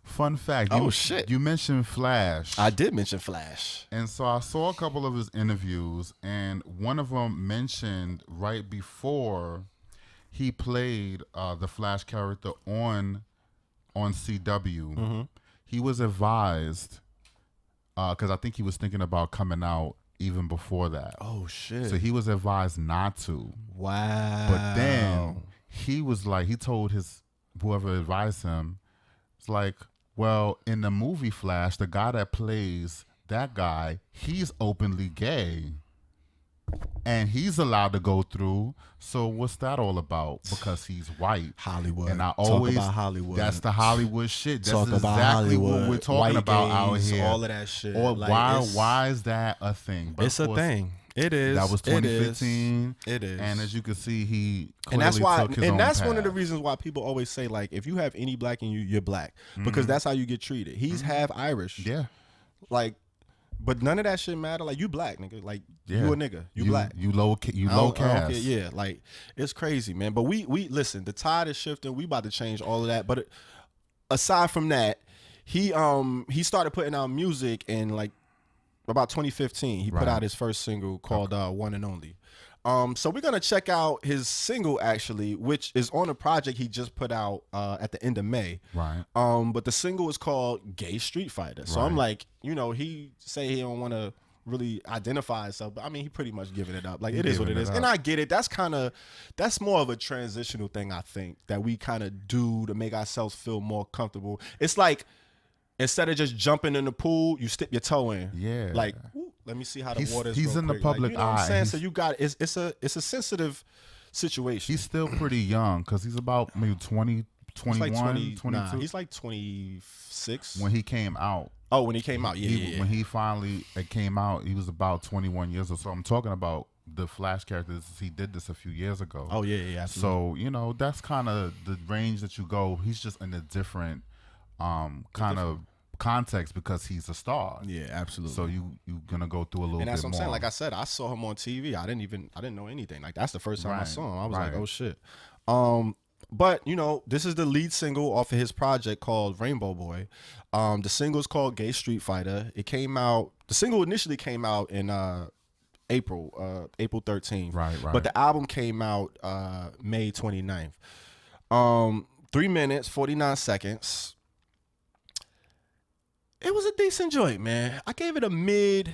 Fun fact. Oh, shit. You mentioned Flash. I did mention Flash. And so I saw a couple of his interviews, and one of them mentioned right before he played the Flash character on CW. He was advised, because I think he was thinking about coming out even before that. Oh, shit. So he was advised not to. Wow. But then he was like, he told whoever advised him, it's like, well, in the movie Flash, the guy that plays that guy, he's openly gay. And he's allowed to go through. So what's that all about? Because he's white. Hollywood. And I always talk about Hollywood. That's the Hollywood shit. That's talk about exactly Hollywood, what we're talking white about gays, out here. all of that shit. Or like, why is that a thing? But it's a thing. It is. That was 2015. It is. And as you can see, he and that's why. took his And own that's path. one of the reasons why people always say, like, if you have any black in you, you're black, because that's how you get treated. He's half Irish. Yeah. Like, but none of that shit matter. Like, you black, nigga. Like, Yeah. you a nigga. You black. You low I don't caste. care. Yeah, like, it's crazy, man. But we listen. The tide is shifting. We about to change all of that. But aside from that, he started putting out music in like about 2015. He put out his first single called "One and Only." So we're gonna check out his single actually, which is on a project he just put out at the end of May. Right. But the single is called "Gay Street Fighter." So I'm like, you know, he say he don't want to really identify himself. But I mean, he pretty much giving it up. Like, He it is what giving it it is. up. And I get it. That's more of a transitional thing, I think, that we kind of do to make ourselves feel more comfortable. It's like, instead of just jumping in the pool, you stick your toe in. Yeah. Like, ooh, let me see how the water's he's real in the quick. public like, you know what I'm eye. saying? So you got it's a sensitive situation. He's still pretty young because he's about maybe 20, He's 21, like 20, 22. nah, he's like 26. When he came out. Oh, when he came out, When he finally came out, he was about 21 years old. So I'm talking about the Flash characters. He did this a few years ago. Oh, yeah, absolutely. So, that's kind of the range that you go. He's just in a different kind of context because he's a star. Yeah, absolutely. So you gonna go through a little bit more. And that's what I'm saying. Like I said, I saw him on TV. I didn't know anything. Like, that's the first time I saw him. I was like, oh shit. But this is the lead single off of his project called Rainbow Boy. The single's called Gay Street Fighter. It came out. The single initially came out in April 13th. Right. But the album came out May 29th. 3 minutes 49 seconds. It was a decent joint, man. I gave it a mid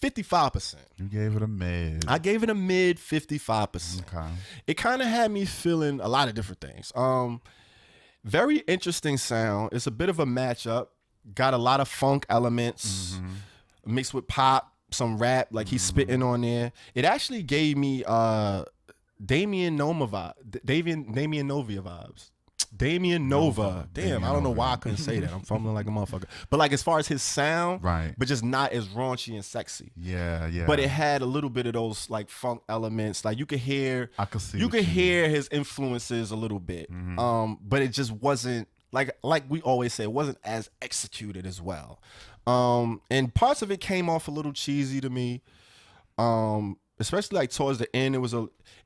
55%. You gave it a mid. I gave it a mid 55%. Okay. It kind of had me feeling a lot of different things. Very interesting sound. It's a bit of a matchup. Got a lot of funk elements mixed with pop, some rap, like he's spitting on there. It actually gave me Damian Nova vibes. Damian Nova. Damn, I don't know why I couldn't say that. I'm fumbling like a motherfucker. But like, as far as his sound, Right. but just not as raunchy and sexy. Yeah. But it had a little bit of those like funk elements. Like, you could hear, I could see. you what could mean. hear his influences a little bit. But it just wasn't like we always say, it wasn't as executed as well. And parts of it came off a little cheesy to me. Especially like towards the end,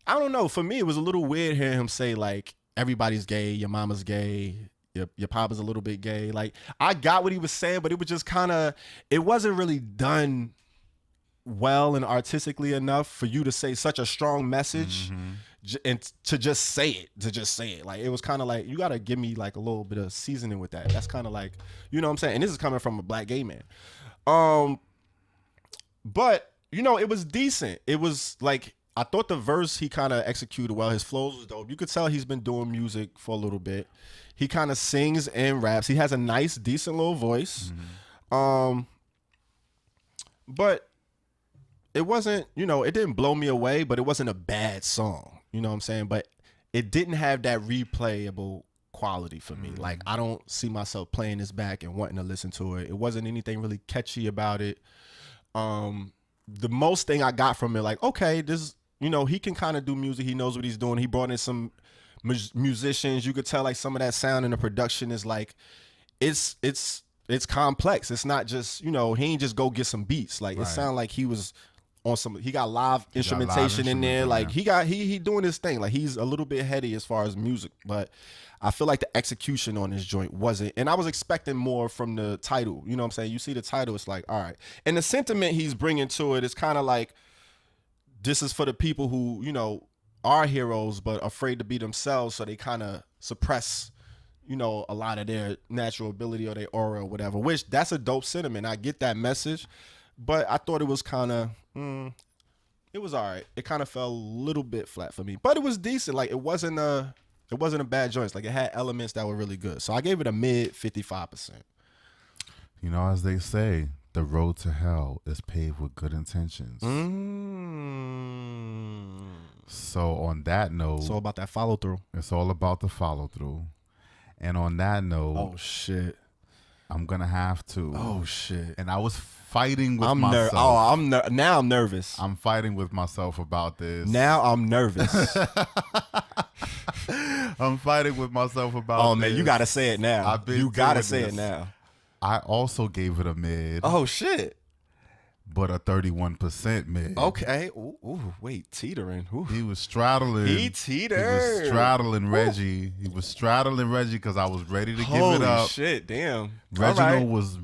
I don't know. For me, it was a little weird hearing him say like, everybody's gay, your mama's gay, your papa's a little bit gay. Like, I got what he was saying, but it was just kind of, it wasn't really done well and artistically enough for you to say such a strong message and to just say it. Like, it was kind of like, you got to give me like a little bit of seasoning with that. That's kind of like, you know what I'm saying? And this is coming from a black gay man. But, it was decent. It was like, I thought the verse he kind of executed well. His flows was dope. You could tell he's been doing music for a little bit. He kind of sings and raps. He has a nice, decent little voice. But it wasn't, it didn't blow me away, but it wasn't a bad song. You know what I'm saying? But it didn't have that replayable quality for me. Like, I don't see myself playing this back and wanting to listen to it. It wasn't anything really catchy about it. The most thing I got from it, like, okay, this, he can kind of do music. He knows what he's doing. He brought in some musicians. You could tell like some of that sound in the production is like, it's complex. It's not just, he ain't just go get some beats. Like, it sounded like he was on he got live instrumentation in there. Like, he doing his thing. Like, he's a little bit heady as far as music, but I feel like the execution on this joint wasn't, and I was expecting more from the title. You know what I'm saying? You see the title, it's like, all right. And the sentiment he's bringing to it is kind of like, this is for the people who, are heroes, but afraid to be themselves. So they kind of suppress, a lot of their natural ability or their aura or whatever, which that's a dope sentiment. I get that message, but I thought it was kind of, it was all right. It kind of fell a little bit flat for me, but it was decent. Like, it wasn't a bad joint. Like, it had elements that were really good. So I gave it a mid 55%. As they say, the road to hell is paved with good intentions. So on that note, it's all about that follow through. It's all about the follow through. And on that note, oh shit, I'm gonna have to. Oh shit. And I was fighting with myself. Now I'm nervous. I'm fighting with myself about this. Now I'm nervous. I'm fighting with myself about Oh this. man, you gotta say it now. You gotta say it now. I also gave it a mid. Oh shit. But a 31% mid. Okay. Ooh, wait, teetering. Ooh. He was straddling. He teetered. He was straddling Reggie. He was straddling Reggie because I was ready to give it up. Holy shit, damn. Reginald was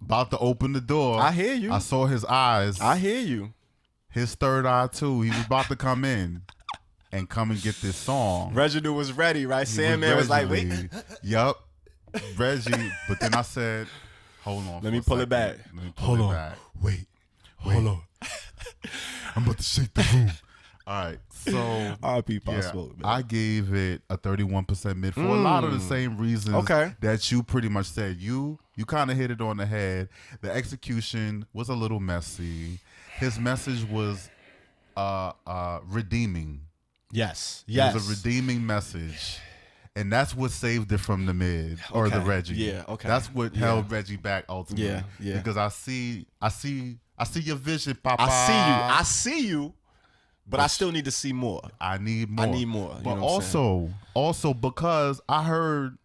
about to open the door. I hear you. I saw his eyes. I hear you. His third eye too. He was about to come in and come and get this song. Reginald was ready, right? Sandman was like, wait. Yup. Reggie. But then I said, hold on. Let me pull it back. Let me pull it back. Wait. Hold on. I'm about to shake the room. All right, so R.I.P. Pop Smoke, man. I gave it a 31% mid for a lot of the same reasons that you pretty much said. You kind of hit it on the head. The execution was a little messy. His message was redeeming. Yes. It was a redeeming message. And that's what saved it from the mid or the Reggie. Yeah, okay. That's what held Reggie back ultimately. Yeah. Because I see your vision, Papa. I see you. But I still need to see more. I need more. But also because I heard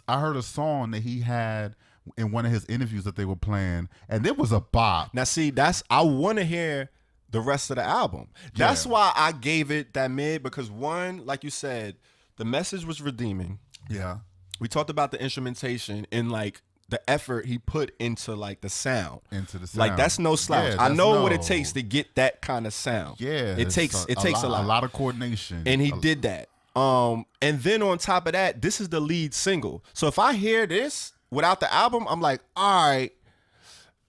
a song that he had in one of his interviews that they were playing, and it was a bop. Now, see, I want to hear the rest of the album. That's why I gave it that mid, because one, like you said, the message was redeeming. Yeah. We talked about the instrumentation and like the effort he put into like the sound. Like that's no slouch. I know what it takes to get that kind of sound. Yeah. It takes a lot. A lot of coordination. And he did that. And then on top of that, this is the lead single. So if I hear this without the album, I'm like, all right,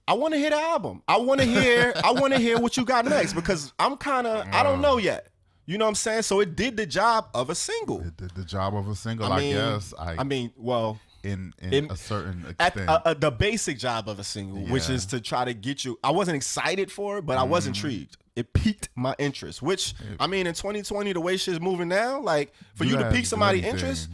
I want to hear the album. I want to hear what you got next, because I'm kind of I don't know yet. You know what I'm saying? So it did the job of a single. It did the job of a single, I guess. Well, in a certain extent. The basic job of a single, which is to try to get you. I wasn't excited for it, but I was intrigued. It piqued my interest, which, I mean, in 2020, the way shit's moving now, like, for you to pique somebody's interest,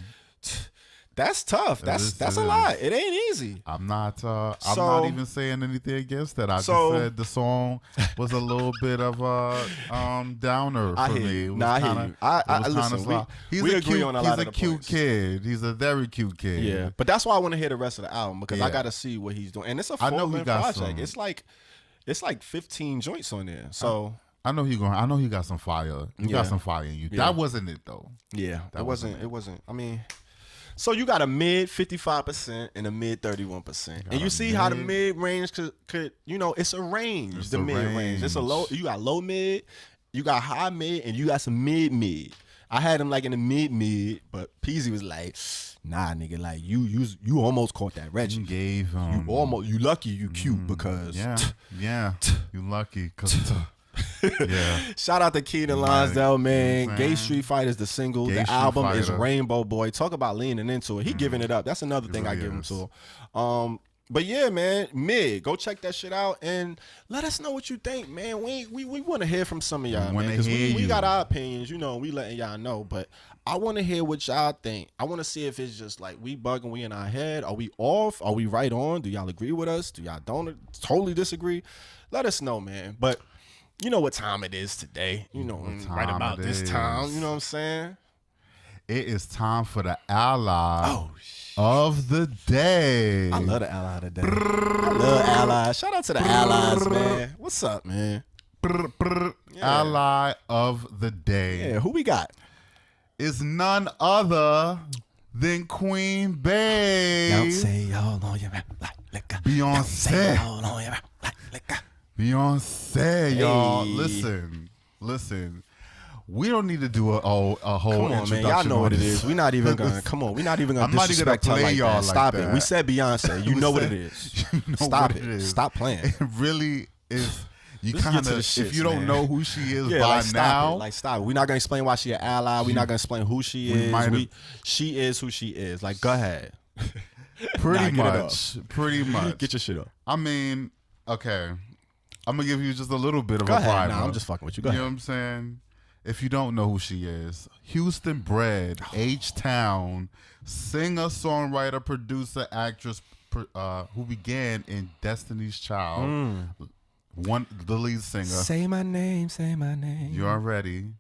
that's tough. That's a lot. It ain't easy. I'm not even saying anything against that. I just said the song was a little bit of a downer for me. I hear you. I listen. We agree on a lot of the cute kid. He's a very cute kid. Yeah, but that's why I want to hear the rest of the album, because I got to see what he's doing. And it's a full-length project. It's like 15 joints on there. So I know he got some fire. You got some fire in you. That wasn't it though. Yeah, it wasn't. I mean. So you got a mid 55% and a mid 31%, and you see how the mid range could it's a range. It's the mid range. It's a low. You got low mid, you got high mid, and you got some mid. I had him like in the mid, but Peasy was like, nah, nigga, like you almost caught that Reggie. You lucky you cute because you lucky because. Shout out to Keiynan Lonsdale, man. Gay Street Fighter's the single. The album is Rainbow Boy. Talk about leaning into it. He giving it up. That's another thing I give him to. But yeah, man, mid. Go check that shit out and let us know what you think, man. We want to hear from some of y'all, man, because we got our opinions. We letting y'all know, but I want to hear what y'all think. I want to see if it's just like we bugging, we in our head. Are we off? Are we right on? Do y'all agree with us? Do y'all don't totally disagree? Let us know, man. But you know what time it is today. Right about this time. You know what I'm saying? It is time for the ally of the day. I love the ally of the day. I love allies. Shout out to the allies, man. What's up, man? Ally of the day. Yeah, who we got? Is none other than Queen Bey. Beyonce, y'all on your Beyonce. Beyonce, y'all. Listen. We don't need to do a whole introduction. Man. Y'all know what it is. We're not even gonna We're not even gonna disrespect her like that. Stop it. We said Beyonce. You know what it is. Stop it. Stop playing. It really is. You kind of, if you don't know who she is by now, stop it. We're not gonna explain why she an ally. We're not gonna explain who she is. She is who she is. Like, go ahead. Pretty much. Get your shit up. I mean, okay. I'm gonna give you just a little bit of a primer. primer. Nah, I'm just fucking with you. Go ahead. You know what I'm saying? If you don't know who she is, Houston bred, H-Town, singer, songwriter, producer, actress, who began in Destiny's Child. The lead singer. Say my name. You already.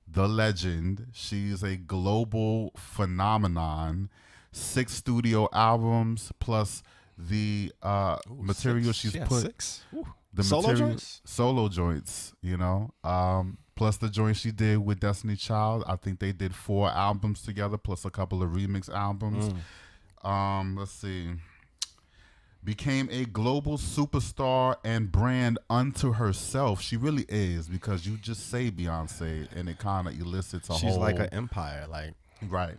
The legend. She's a global phenomenon. 6 studio albums plus the material she's put. 6? The solo joints, plus the joint she did with Destiny Child. I think they did 4 albums together, plus a couple of remix albums. Let's see. Became a global superstar and brand unto herself. She really is, because you just say Beyonce and it kind of elicits a whole. She's like an empire, like right.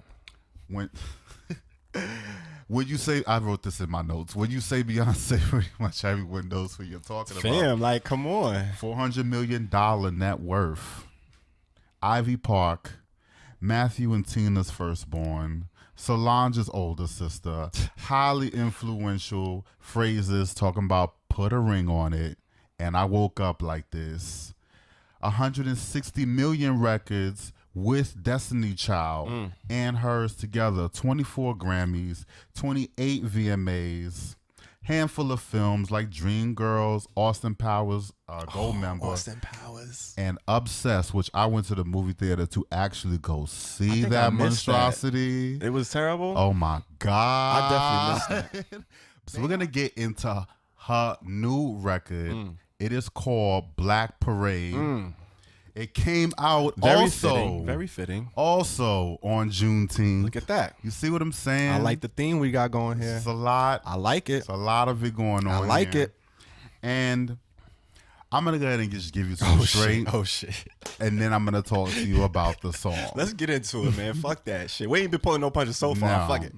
When you say, I wrote this in my notes. When you say Beyonce, pretty much everyone knows who you're talking about. Fam, like, come on. $400 million net worth. Ivy Park, Matthew and Tina's firstborn, Solange's older sister, highly influential phrases talking about put a ring on it, and I woke up like this. 160 million records with Destiny Child and hers together, 24 Grammys, 28 VMAs, handful of films like Dreamgirls, Austin Powers, Gold Member, Austin Powers, and Obsessed, which I went to the movie theater to actually go see think I that missed monstrosity. It was terrible. Oh my God. I definitely missed that. So we're going to get into her new record. It is called Black Parade. It came out Very fitting. Also on Juneteenth. Look at that. You see what I'm saying? I like the theme we got going here. It's a lot. I like it. It's a lot of it going on. I like here. it. And I'm gonna go ahead and just give you some straight. Oh shit. And then I'm gonna talk to you about the song. Let's get into it, man. Fuck that shit. We ain't been pulling no punches so far. Now, Fuck it.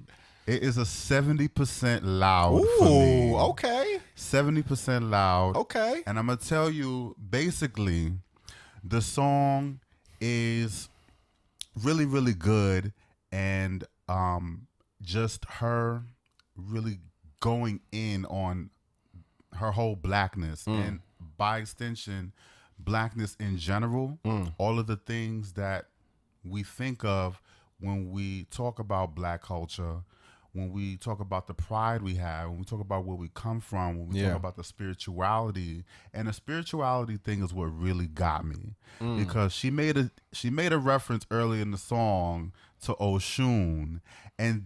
It is a 70% loud for me. Ooh, okay. 70% loud. Okay. And I'm gonna tell you, basically, the song is really, really good, and just her really going in on her whole blackness, and by extension, blackness in general. All of the things that we think of when we talk about black culture, when we talk about the pride we have, when we talk about where we come from, when we talk about the spirituality. And the spirituality thing is what really got me, because she made a reference early in the song to Oshun. And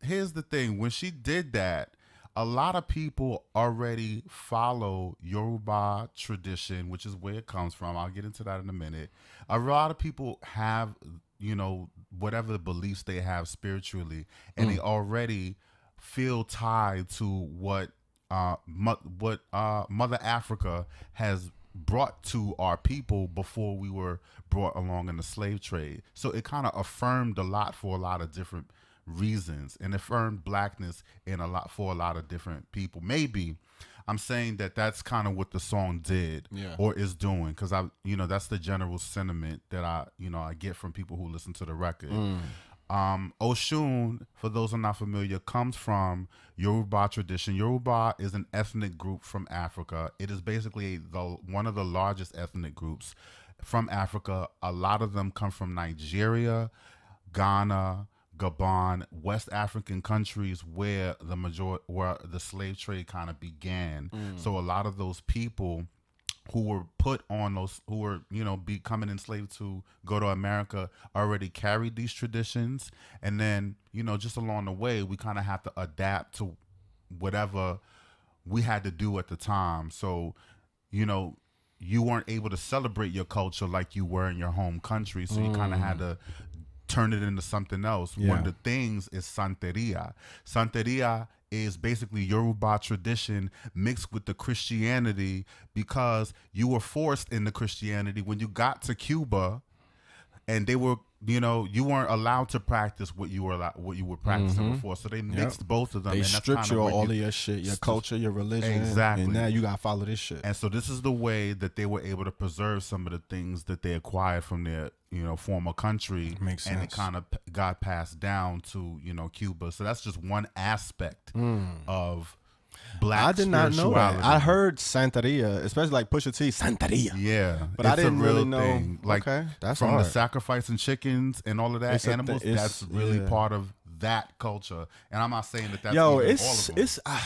here's the thing, when she did that, a lot of people already follow Yoruba tradition, which is where it comes from. I'll get into that in a minute. A lot of people have, whatever beliefs they have spiritually, and they already feel tied to what Mother Africa has brought to our people before we were brought along in the slave trade. So it kind of affirmed a lot for a lot of different reasons, and affirmed blackness for a lot of different people. Maybe I'm saying that that's kind of what the song did or is doing, because that's the general sentiment that I get from people who listen to the record. Oshun, for those who are not familiar, comes from Yoruba tradition. Yoruba is an ethnic group from Africa. It is basically one of the largest ethnic groups from Africa. A lot of them come from Nigeria, Ghana, Gabon, West African countries where the slave trade kind of began. So a lot of those people who were put on who were becoming enslaved to go to America already carried these traditions, and then just along the way we kind of have to adapt to whatever we had to do at the time. So you weren't able to celebrate your culture like you were in your home country, so you kind of had to turn it into something else. One of the things is Santeria. Santeria is basically Yoruba tradition mixed with the Christianity, because you were forced into Christianity when you got to Cuba, and they were, you weren't allowed to practice what you were practicing before. So they mixed both of them. They and stripped you of all of your shit, your culture, your religion. Exactly. And now you got to follow this shit. And so this is the way that they were able to preserve some of the things that they acquired from their, former country. Makes sense. And it kind of got passed down to, Cuba. So that's just one aspect of black I did not know that. spirituality. I heard Santeria, especially like Pusha T, Santeria. Yeah, But I didn't really know. thing. Like, okay, that's from hard. the sacrificing chickens and all of that, It's a animals. thi- it's- That's really yeah. part of that culture. And I'm not saying that that's Yo, even it's all of them.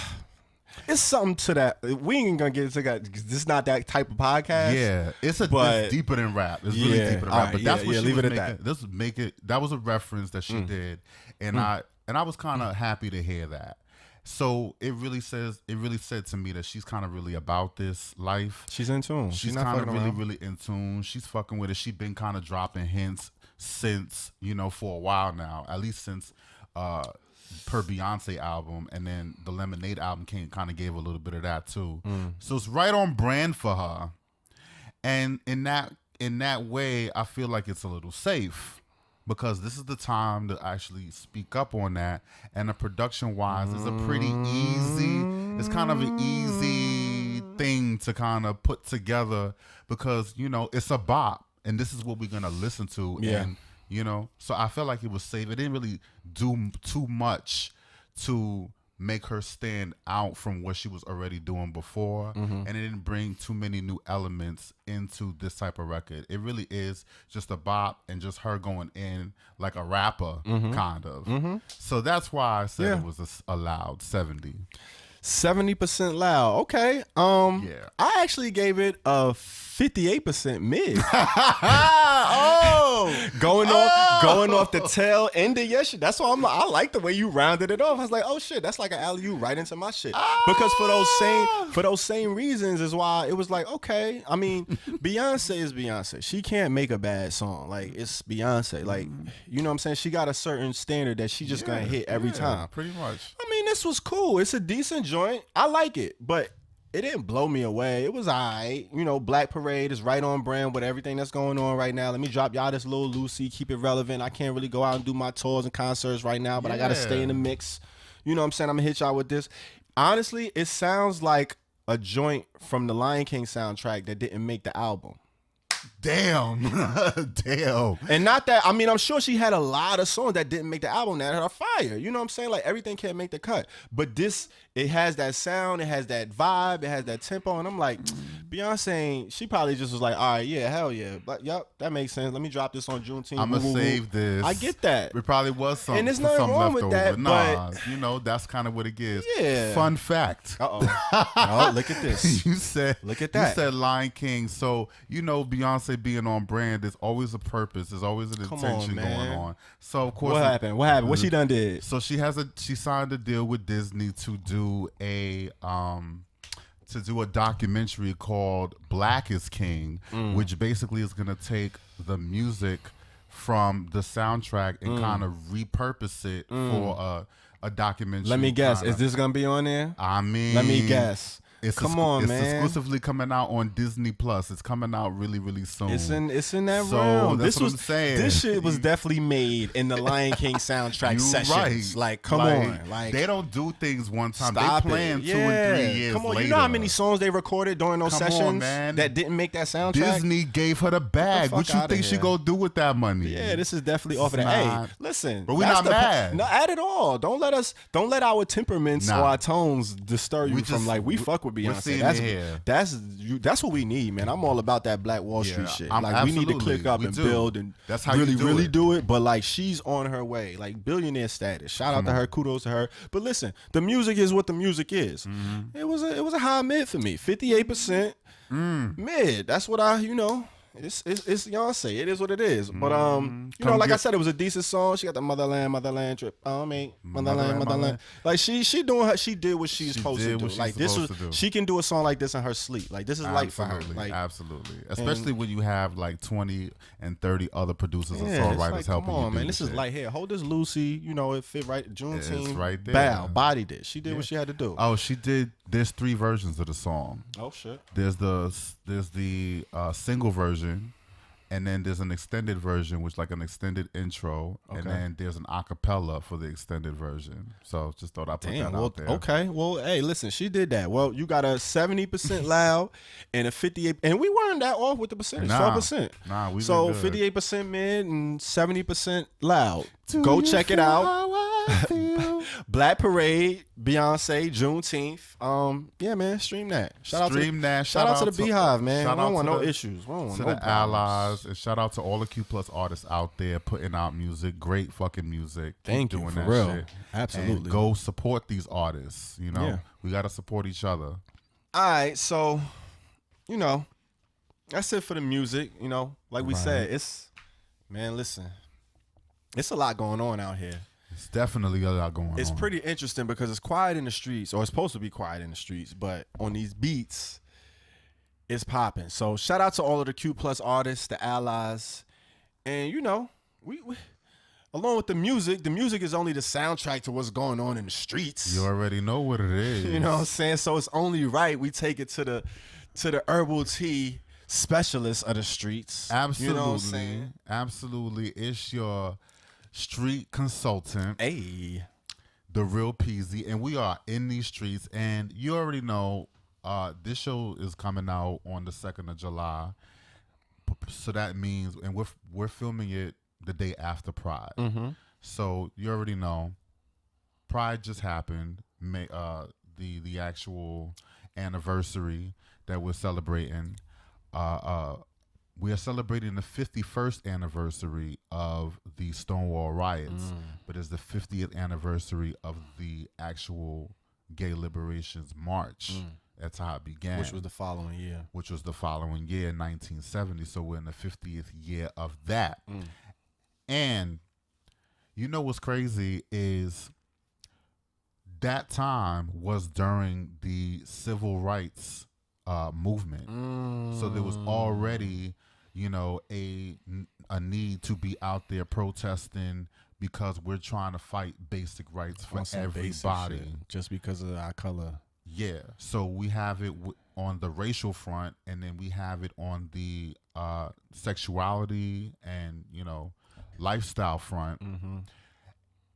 it's something to that. We ain't gonna get into that because this is not that type of podcast. Yeah, it's but- deeper than rap. It's really Yeah, deeper than all rap. right, But that's yeah, what yeah, she leave was it at making. That was a reference that she did, and I was kind of happy to hear that. So it really said to me that she's kind of really about this life. She's in tune. She's not kind of fucking really, around. really in tune. She's fucking with it. She's been kind of dropping hints since, for a while now, at least since per Beyonce album, and then the Lemonade album kind of gave a little bit of that too. So it's right on brand for her. And in that way, I feel like it's a little safe. because this is the time to actually speak up on that. And the production wise, it's a pretty easy. It's kind of an easy thing to kind of put together because it's a bop, and this is what we're gonna listen to. Yeah. And so I felt like it was safe. It didn't really do too much to make her stand out from what she was already doing before, and it didn't bring too many new elements into this type of record. It really is just a bop and just her going in like a rapper, kind of. So that's why I said it was a loud 70. 70% loud. Okay. Yeah. I actually gave it a 58% mid. Going off the tail end of your shit. That's why I like the way you rounded it off. I was like, oh shit, that's like an alley-oop right into my shit. Because for those same reasons is why it was like, okay. I mean, Beyonce is Beyonce. She can't make a bad song. Like, it's Beyonce. Like, you know what I'm saying? She got a certain standard that she just gonna hit every time. Pretty much. I mean, this was cool. It's a decent joint. I like it, but it didn't blow me away. It was all right. Black Parade is right on brand with everything that's going on right now. Let me drop y'all this little Lucy, keep it relevant. I can't really go out and do my tours and concerts right now, but I got to stay in the mix. You know what I'm saying? I'm going to hit y'all with this. Honestly, it sounds like a joint from the Lion King soundtrack that didn't make the album. Damn. Damn. And not that, I mean, I'm sure she had a lot of songs that didn't make the album that are fire. You know what I'm saying? Like, everything can't make the cut. But this, it has that sound, it has that vibe, it has that tempo. And I'm like, Beyonce, she probably just was like, all right, yeah, hell yeah. But, yep, that makes sense. Let me drop this on Juneteenth. I'm going to save this. I get that. It probably was some, and there's nothing wrong with that, nah, that's kind of what it gives. Yeah. Fun fact. Oh, look at this. Look at that. You said Lion King. So, Beyonce being on brand, there's always a purpose. There's always an intention going on. So, of course. What happened? What she done did? So she signed a deal with Disney to do a documentary called Black is King, which basically is going to take the music from the soundtrack and kind of repurpose it for a documentary. Let me guess. Is this going to be on there? I mean, let me guess. It's exclusively coming out on Disney Plus. It's coming out really, really soon. It's in that realm. That's what I'm saying. This shit was definitely made in the Lion King soundtrack sessions. Right. Like, come on. Like, they don't do things one time. Stop they plan it. 2 and 3 years Come on, later. you know how many songs they recorded during those sessions that didn't make that soundtrack? Disney gave her the bag. What you think she gonna do with that money? Yeah, this is definitely off of that. Hey, listen. But we're not mad. Not at all. Don't let our temperaments or our tones disturb you from like, we fuck with Beyonce. That's what we need, man. I'm all about that Black Wall Street shit. Like, we need to click up and build and that's how really do it. But like, she's on her way, like billionaire status. Shout out to her, kudos to her. But listen, the music is what the music is. It was a high mid for me, 58% mid. That's what It's Beyonce. It is what it is. But like I said, it was a decent song. She got the motherland trip. Motherland. Like she did what she's supposed to do. Like she can do a song like this in her sleep. Like, this is light for her. Like, absolutely. Especially when you have like 20 and 30 other producers and songwriters helping you. Come on, man. This is light here. Hold this Lucy. It fit right. Juneteenth. It's right there. Bow. Bodied it. She did what she had to do. Oh, she did. There's 3 versions of the song. Oh shit. There's the single version, and then there's an extended version, which like an extended intro, and then there's an acapella for the extended version. So just thought I'd put that out there. Okay. Well, hey, listen, she did that. Well, you got a 70% loud and a 58%, and we weren't that off with the percentage, 12%. Nah, we so 58% mid and 70% loud. Go check it out. Black Parade, Beyonce, Juneteenth. Yeah, man, stream that. Shout out to the Beehive, man. We don't want no issues. We don't want no the allies, and shout out to all the Q Plus artists out there putting out music, great fucking music. Thank you, doing for that real. shit. Absolutely. And go support these artists. We gotta support each other. All right, so that's it for the music. Like we said, listen, it's a lot going on out here. It's definitely a lot going on. It's pretty interesting because it's quiet in the streets, or it's supposed to be quiet in the streets, but on these beats, it's popping. So shout out to all of the Q Plus artists, the allies, and we along with the music is only the soundtrack to what's going on in the streets. You already know what it is. You know what I'm saying? So it's only right we take it to the Herbal Tea specialist of the streets. Absolutely. You know what I'm saying? Absolutely. It's your street consultant, Hey. the real Peasy, and we are in these streets. And you already know this show is coming out on the 2nd of July. So that means, and we're filming it the day after Pride. Mm-hmm. So you already know Pride just happened. The actual anniversary that we're celebrating. We are celebrating the 51st anniversary of the Stonewall riots, but it's the 50th anniversary of the actual Gay Liberations March. That's how it began. Which was the following year. 1970. So we're in the 50th year of that. And you know what's crazy is that time was during the civil rights movement. So there was already, you know, a need to be out there protesting because we're trying to fight basic rights for everybody. Just because of our color. Yeah. So we have it on the racial front, and then we have it on the sexuality and, you know, lifestyle front.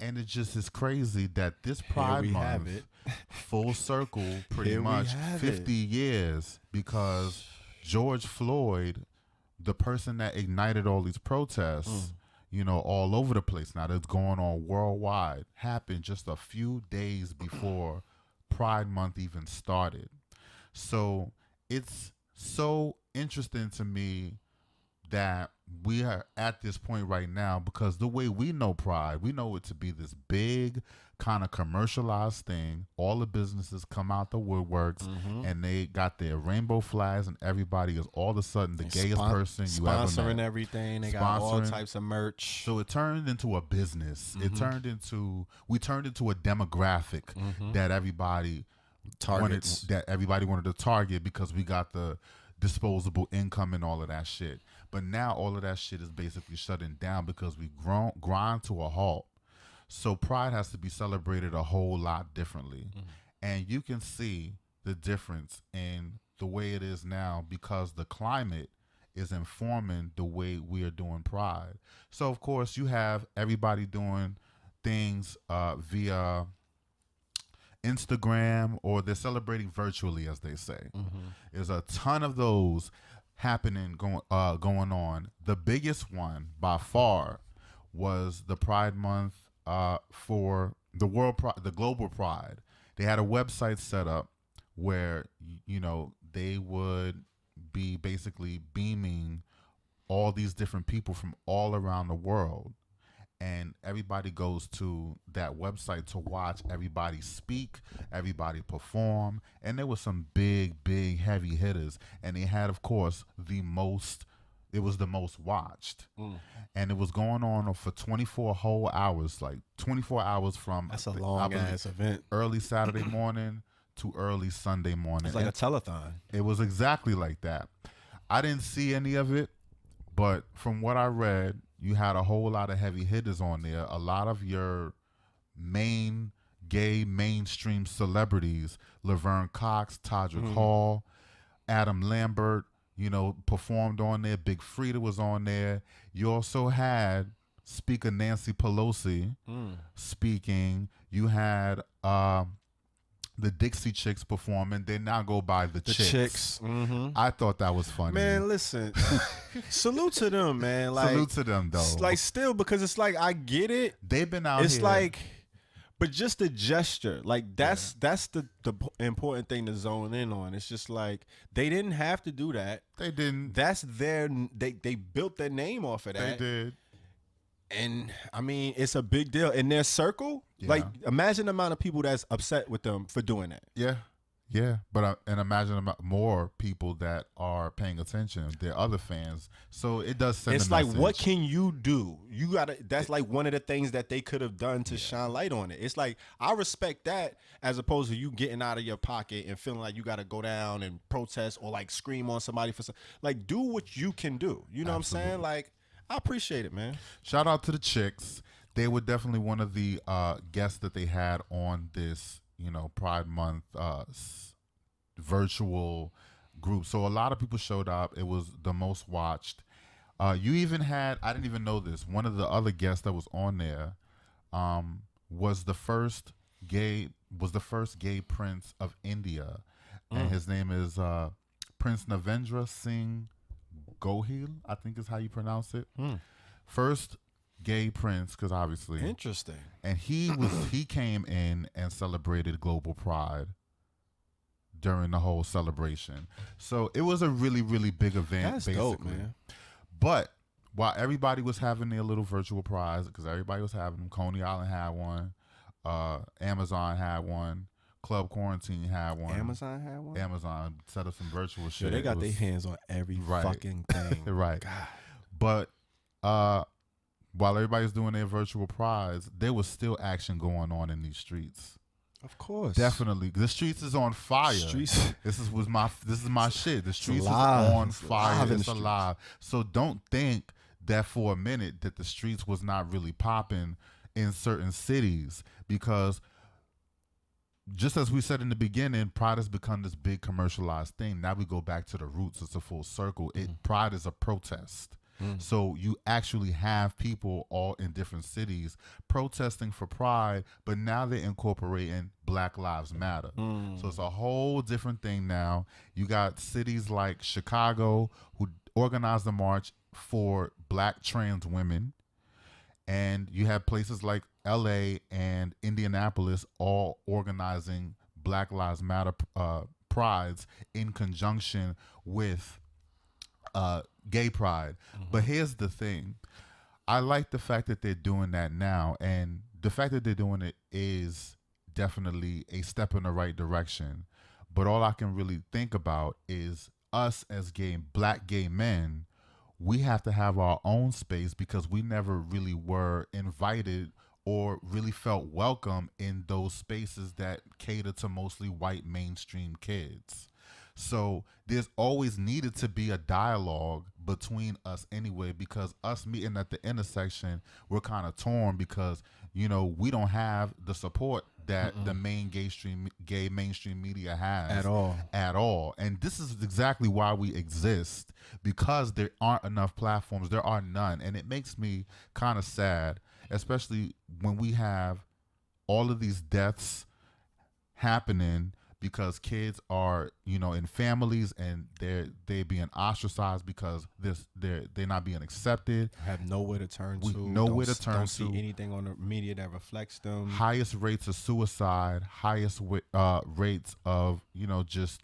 And it just is crazy that this Pride Month, full circle, pretty much 50 years, because George Floyd, the person that ignited all these protests, you know, all over the place now that's going on worldwide, happened just a few days before Pride Month even started. So it's so interesting to me that we are at this point right now, because the way we know Pride, we know it to be this big kind of commercialized thing. All the businesses come out the woodworks and they got their rainbow flags, and everybody is all of a sudden the gayest person you ever met. Sponsoring everything. They got all types of merch. So it turned into a business. We turned into a demographic that everybody wanted to target, because we got the disposable income and all of that shit. But now all of that shit is basically shutting down because we grind to a halt. So Pride has to be celebrated a whole lot differently. And you can see the difference in the way it is now, because the climate is informing the way we are doing Pride. So, of course, you have everybody doing things via Instagram, or they're celebrating virtually, as they say. There's a ton of those happening, going on. The biggest one by far was the Pride Month for the global Pride. They had a website set up where, you know, they would be basically beaming all these different people from all around the world. And everybody goes to that website to watch everybody speak, everybody perform. And there were some big, heavy hitters. And they had, of course, the most watched. And it was going on for 24 whole hours, like 24 hours from... That's a long-ass event. Early Saturday morning to early Sunday morning. It's like a telethon. It was exactly like that. I didn't see any of it, but from what I read, you had a whole lot of heavy hitters on there. A lot of your main gay mainstream celebrities, Laverne Cox, Todrick Hall, Adam Lambert, you know, performed on there. Big Frida was on there. You also had Speaker Nancy Pelosi speaking. You had the Dixie Chicks performing. They now go by the Chicks. I thought that was funny. Man, listen. Salute to them, man. Like, salute to them, though. Like, still, because it's like, I get it. They've been out It's here. like, but just the gesture. Like, that's the important thing to zone in on. It's just like, they didn't have to do that. They didn't. That's they built their name off of that. They did. And I mean, it's a big deal in their circle. Yeah. Like, imagine the amount of people that's upset with them for doing that. Yeah. But and imagine more people that are paying attention. They're other fans. So it does send. It's a like, message. what can you do? You gotta. That's like one of the things that they could have done to shine light on it. It's like, I respect that, as opposed to you getting out of your pocket and feeling like you got to go down and protest or like scream on somebody for like, do what you can do. You know what I'm saying? Like, I appreciate it, man. Shout out to the Chicks. They were definitely one of the guests that they had on this, you know, Pride Month virtual group. So a lot of people showed up. It was the most watched. You even had, I didn't even know this, one of the other guests that was on there was the first gay prince of India. And his name is Prince Navendra Singh Gohil, I think is how you pronounce it. First gay prince, because obviously. Interesting. And he came in and celebrated Global Pride during the whole celebration. So it was a really, really big event. That's basically. dope, man. But while everybody was having their little virtual prize, because everybody was having them, Coney Island had one, Amazon had one, Club Quarantine had one. Amazon had one? Amazon set up some virtual shit. Yeah, they got their hands on every fucking thing. Right. God. But while everybody's doing their virtual prize, there was still action going on in these streets. Of course. Definitely. The streets is on fire. Streets. This is my shit. The streets is alive. on fire. Alive in It's the alive. So don't think that for a minute that the streets was not really popping in certain cities, because just as we said in the beginning, Pride has become this big commercialized thing. Now we go back to the roots. It's a full circle. Pride is a protest. So you actually have people all in different cities protesting for Pride, but now they're incorporating Black Lives Matter. So it's a whole different thing now. You got cities like Chicago who organized the march for Black trans women, and you have places like LA and Indianapolis all organizing Black Lives Matter prides in conjunction with gay pride. But here's the thing. I like the fact that they're doing that now, and the fact that they're doing it is definitely a step in the right direction. But all I can really think about is us as Black gay men. We have to have our own space, because we never really were invited or really felt welcome in those spaces that cater to mostly white mainstream kids. So there's always needed to be a dialogue between us anyway, because us meeting at the intersection, we're kind of torn because, we don't have the support that the main gay mainstream media has at all. And this is exactly why we exist, because there aren't enough platforms. There are none. And it makes me kind of sad, especially when we have all of these deaths happening because kids are, in families, and they're being ostracized because they're not being accepted. Have nowhere to turn to. Don't see anything on the media that reflects them. Highest rates of suicide, highest rates of, just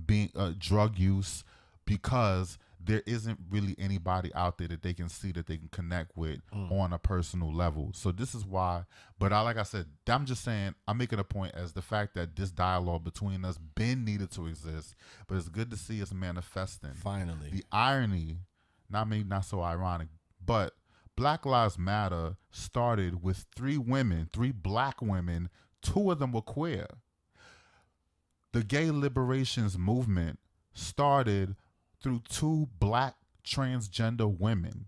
being drug use, because there isn't really anybody out there that they can see that they can connect with on a personal level. So this is why, but like I said, I'm just saying, I'm making a point as the fact that this dialogue between us been needed to exist, but it's good to see us manifesting. Finally. The irony, not so ironic, but Black Lives Matter started with 3 Black women, 2 of them were queer. The gay liberations movement started through 2 Black transgender women,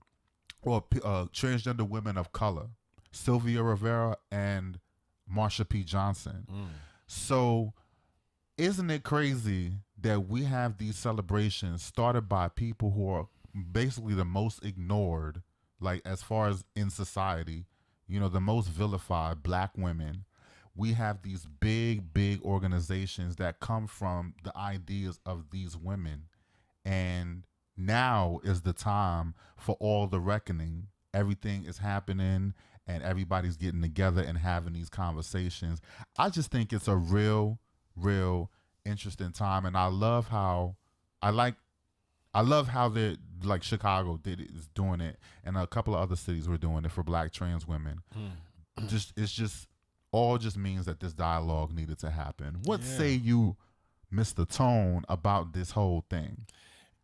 or transgender women of color, Sylvia Rivera and Marsha P. Johnson. So isn't it crazy that we have these celebrations started by people who are basically the most ignored, like as far as in society, the most vilified, Black women. We have these big organizations that come from the ideas of these women. And now is the time for all the reckoning. Everything is happening, and everybody's getting together and having these conversations. I just think it's a real interesting time, and I love how they're like Chicago is doing it, and a couple of other cities were doing it for Black trans women. It's just means that this dialogue needed to happen. What say you, Mr. Tone, about this whole thing?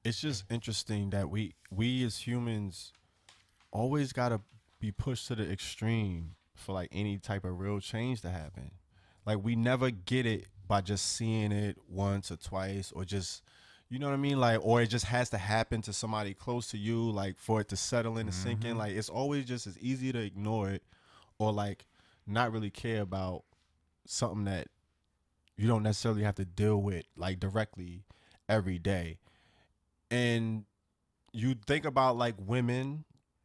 It's just interesting that we as humans always gotta be pushed to the extreme for like any type of real change to happen. Like we never get it by just seeing it once or twice, or just, you know what I mean? Like, or it just has to happen to somebody close to you, like for it to settle in and sink in. Like it's always just as easy to ignore it, or like not really care about something that you don't necessarily have to deal with like directly, every day. And you think about like women,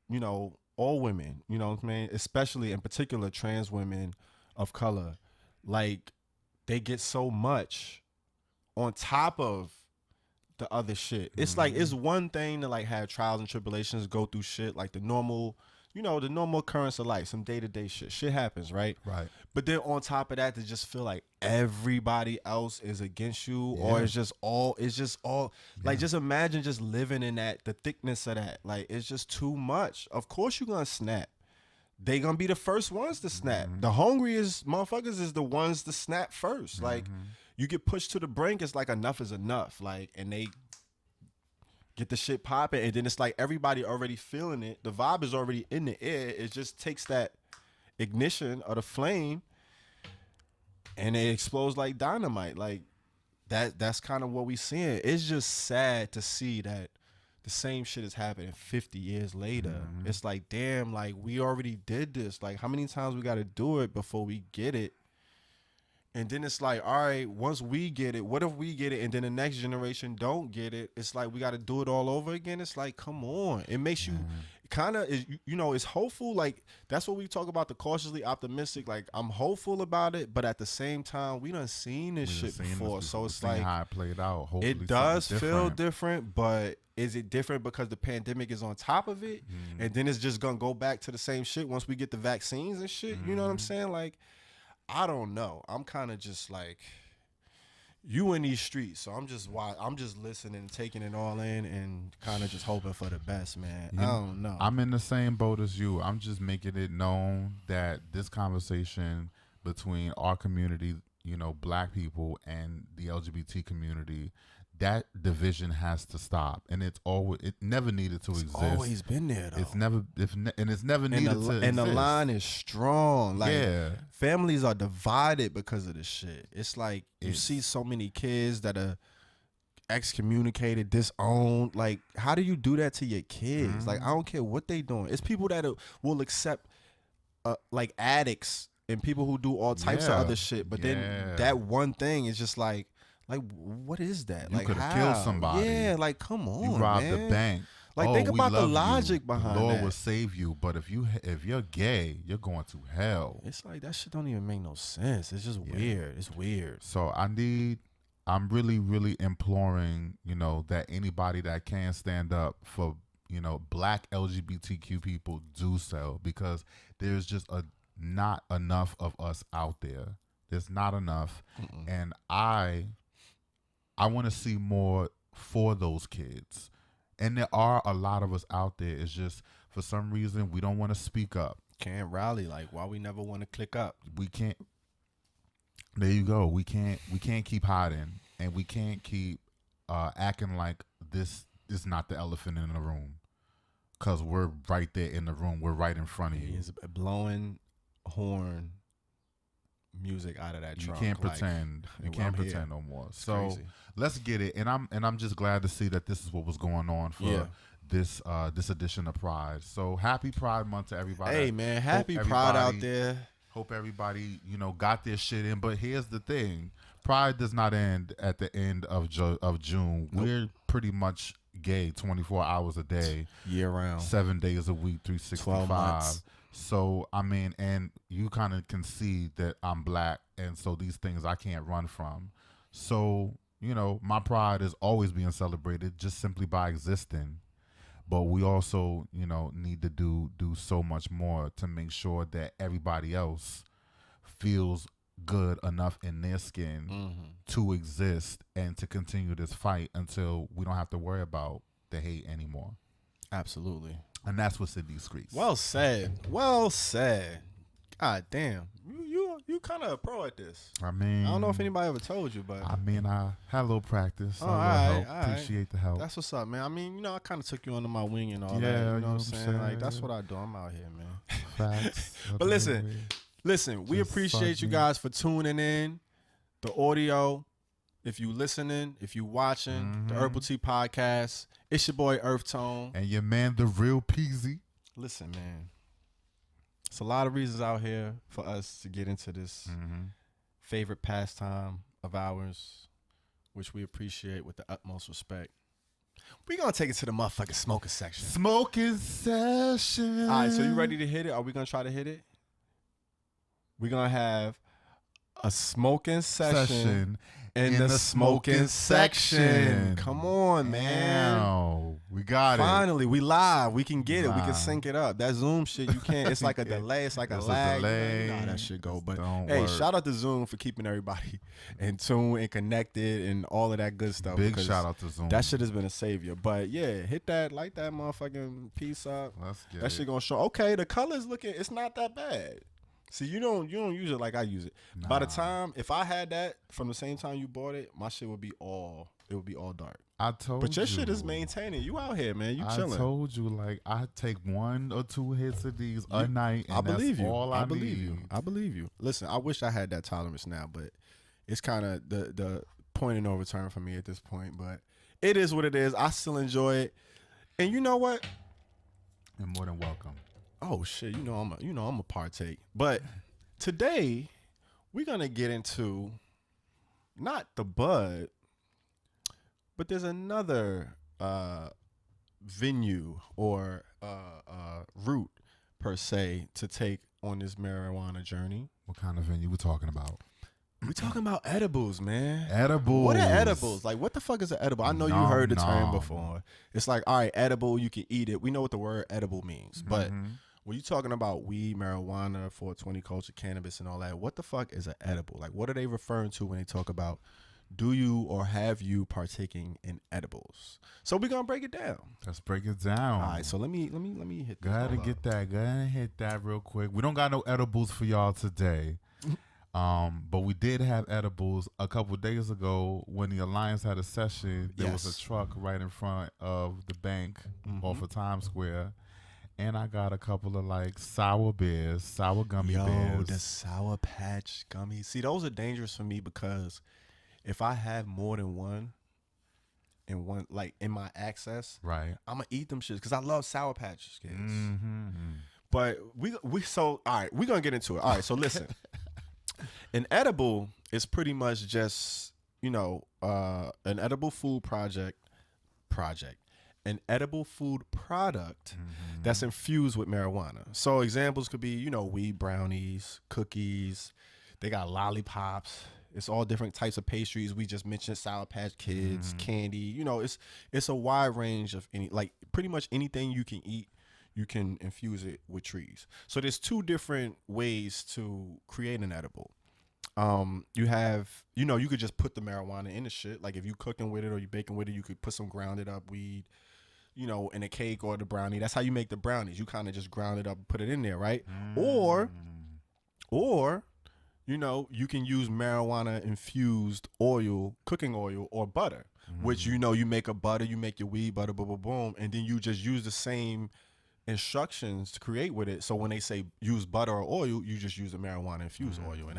you know, all women, you know what I mean? Especially in particular trans women of color, like they get so much on top of the other shit. It's like, it's one thing to like have trials and tribulations, go through shit like the normal, you know, the normal occurrence of life, some day-to-day shit. Shit happens, right? Right. But then on top of that, to just feel like everybody else is against you, or it's just all, like, just imagine just living in that, the thickness of that. Like, it's just too much. Of course you're gonna snap. They gonna be the first ones to snap. The hungriest motherfuckers is the ones to snap first. Like, you get pushed to the brink, it's like enough is enough. Like, and they get the shit popping, and then it's like everybody already feeling it. The vibe is already in the air. It just takes that ignition of the flame, and it explodes like dynamite. Like that's kind of what we seeing. It's just sad to see that the same shit is happening 50 years later. It's like, damn, like we already did this. Like, how many times we got to do it before we get it? And then it's like, all right, once we get it, what if we get it and then the next generation don't get it? It's like we got to do it all over again. It's like, come on. It makes you kind of, you know, it's hopeful. Like, that's what we talk about, the cautiously optimistic. Like, I'm hopeful about it, but at the same time, we done seen this shit before. So it's like, how it played out. Hopefully it does feel different, but is it different because the pandemic is on top of it? And then it's just going to go back to the same shit once we get the vaccines and shit? You know what I'm saying? Like, I don't know. I'm kind of just like, you in these streets, so I'm just listening, taking it all in, and kind of just hoping for the best, man. I don't know. I'm in the same boat as you. I'm just making it known that this conversation between our community, you know, black people, and the LGBT community, that division has to stop, and it never needed to exist. Always been there though. It's never needed to exist. And the line is strong. Like, families are divided because of this shit. It's like you see so many kids that are excommunicated, disowned. Like, how do you do that to your kids? Like, I don't care what they doing. It's people that will accept like addicts and people who do all types of other shit. But then that one thing is just like, what is that? You like, could have killed somebody. Yeah, like, come on, you robbed man. the bank. Like, think about the logic behind the Lord that. will save you, but if you're gay, you're going to hell. It's like, that shit don't even make no sense. It's just weird. It's weird. So I'm really, really imploring, you know, that anybody that can stand up for, you know, black LGBTQ people do so, because there's just not enough of us out there. There's not enough. And I want to see more for those kids. And there are a lot of us out there. It's just, for some reason, we don't want to speak up. Can't rally. Like, why we never want to click up? We can't. There you go. We can't keep hiding, and we can't keep acting like this is not the elephant in the room, because we're right there in the room. We're right in front of you. He's blowing horn music out of that trunk. You can't pretend. You can't pretend no more. It's so crazy. Let's get it. And I'm just glad to see that this is what was going on for this edition of Pride. So happy Pride Month to everybody. Hey man, happy Pride out there. Hope everybody, you know, got their shit in. But here's the thing: Pride does not end at the end of June. Nope. We're pretty much gay 24 hours a day, year round, 7 days a week, 365. 12 months. So, I mean, and you kind of can see that I'm black, and so these things I can't run from. So, you know, my pride is always being celebrated just simply by existing. But we also, you know, need to do so much more to make sure that everybody else feels good enough in their skin to exist and to continue this fight until we don't have to worry about the hate anymore. Absolutely. And that's what's in these Skreetz. Well said. Well said. God damn. You kind of a pro at this. I mean, I don't know if anybody ever told you, but I mean, I had a little practice. Oh, A little alright, help. Appreciate the help. that's what's up, man. I mean, you know, I kind of took you under my wing and all that. Yeah, You know what I'm saying? Like, that's what I do. I'm out here, man. Facts. But listen, we Just appreciate you fuck me. guys for tuning in. The audio, if you listening, if you watching, the Herbal Tea Podcast. It's your boy EarthTone. And your man, the real Peasy. Listen, man. It's a lot of reasons out here for us to get into this favorite pastime of ours, which we appreciate with the utmost respect. We're going to take it to the motherfucking smoking section. Smokin Section. All right, so you ready to hit it? Are we going to try to hit it? We're going to have a smoking session in the smoking section. Come on, man. Wow. We got it. Finally, we live. We can get it. We can sync it up. That Zoom shit, you can't. It's like a delay. It's like a lag. delay. You know how that shit go. But Don't hey, work. shout out to Zoom for keeping everybody in tune and connected and all of that good stuff. Big because shout out to Zoom. that shit has been a savior. But yeah, hit that, like that motherfucking piece up. Let's get That it. shit gonna show. Okay, the colors looking. It's not that bad. See, you don't use it like I use it. By the time, if I had that from the same time you bought it, my shit would be all dark. I told But your you. shit is maintaining. You out here, man. You chilling. I told you, like, I take 1 or 2 hits of these a night, and I believe that's you. all I I believe need. you. I believe you. Listen, I wish I had that tolerance now, but it's kind of the point of no return for me at this point. But it is what it is. I still enjoy it. And you know what? You're more than welcome. Oh shit, I'm a partake. But today we're gonna get into not the bud, but there's another venue or route per se to take on this marijuana journey. What kind of venue we talking about? We talking about edibles, man. Edibles. What are edibles? Like, what the fuck is an edible? I know you heard the term Nom. before. It's like, all right, edible, you can eat it. We know what the word edible means. But when you talking about weed, marijuana, 420 culture, cannabis, and all that, what the fuck is an edible? Like, what are they referring to when they talk about do you or have you partaking in edibles? So we're going to break it down. Let's break it down. All right, so let me hit Go ahead and get that. Go ahead and hit that real quick. We don't got no edibles for y'all today. But we did have edibles a couple of days ago when the Alliance had a session. There was a truck right in front of the bank off of Times Square. And I got a couple of like sour gummy bears. The Sour Patch gummies. See, those are dangerous for me because if I have more than one in one, like in my access, Right. I'm gonna eat them shits because I love Sour Patch kids. Mm-hmm. But all right, we're gonna get into it. All right, so listen. An edible is pretty much just, an edible food an edible food product that's infused with marijuana. So examples could be, weed brownies, cookies. They got lollipops. It's all different types of pastries. We just mentioned Sour Patch Kids, candy. It's a wide range of pretty much anything you can eat. You can infuse it with trees. So there's 2 different ways to create an edible. You have, you could just put the marijuana in the shit. Like if you cooking with it or you baking with it, you could put some grounded up weed, in a cake or the brownie. That's how you make the brownies. You kind of just ground it up and put it in there, right? Or, you can use marijuana infused oil, cooking oil or butter, which, you make a butter, you make your weed butter, boom, boom, boom. And then you just use the same instructions to create with it. So when they say use butter or oil, you just use a marijuana infused oil, and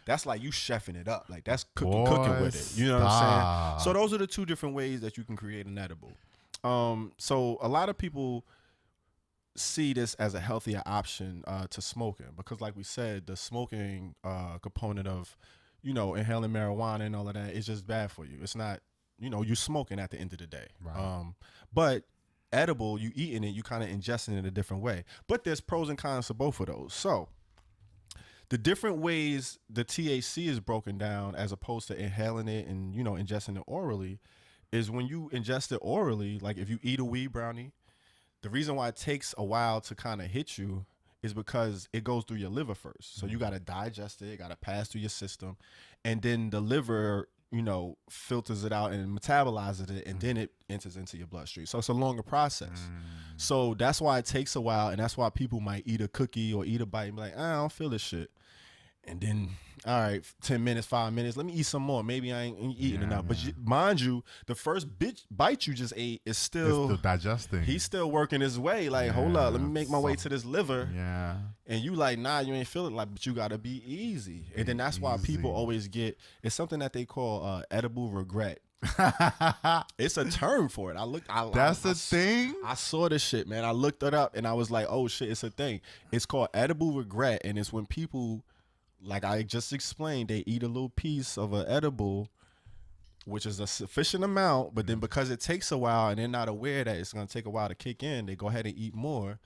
that's like you chefing it up, like that's cooking with it. You know what I'm saying? So those are the 2 different ways that you can create an edible. So a lot of people see this as a healthier option to smoking because, like we said, the smoking component of inhaling marijuana and all of that is just bad for you. It's not you're smoking at the end of the day. Right. But edible, you eating it, you kind of ingesting it a different way. But there's pros and cons to both of those. So the different ways the THC is broken down as opposed to inhaling it and, ingesting it orally is when you ingest it orally, like if you eat a weed brownie, the reason why it takes a while to kind of hit you is because it goes through your liver first. So you got to digest it, got to pass through your system, and then the liver filters it out and metabolizes it, and then it enters into your bloodstream. So it's a longer process. So that's why it takes a while, and that's why people might eat a cookie or eat a bite and be like, I don't feel this shit. And then, all right, 10 minutes, 5 minutes, let me eat some more. Maybe I ain't eating enough. But mind you, the first bite you just ate is still digesting. He's still working his way. Like, hold up, let me make my way to this liver. Yeah. And you like, nah, you ain't feeling like, but you gotta be easy. And then that's why people always it's something that they call edible regret. It's a term for it. That's a thing? I saw this shit, man. I looked it up and I was like, oh shit, it's a thing. It's called edible regret, and it's when people, like I just explained, they eat a little piece of an edible which is a sufficient amount, but then because it takes a while and they're not aware that it's going to take a while to kick in, they go ahead and eat more.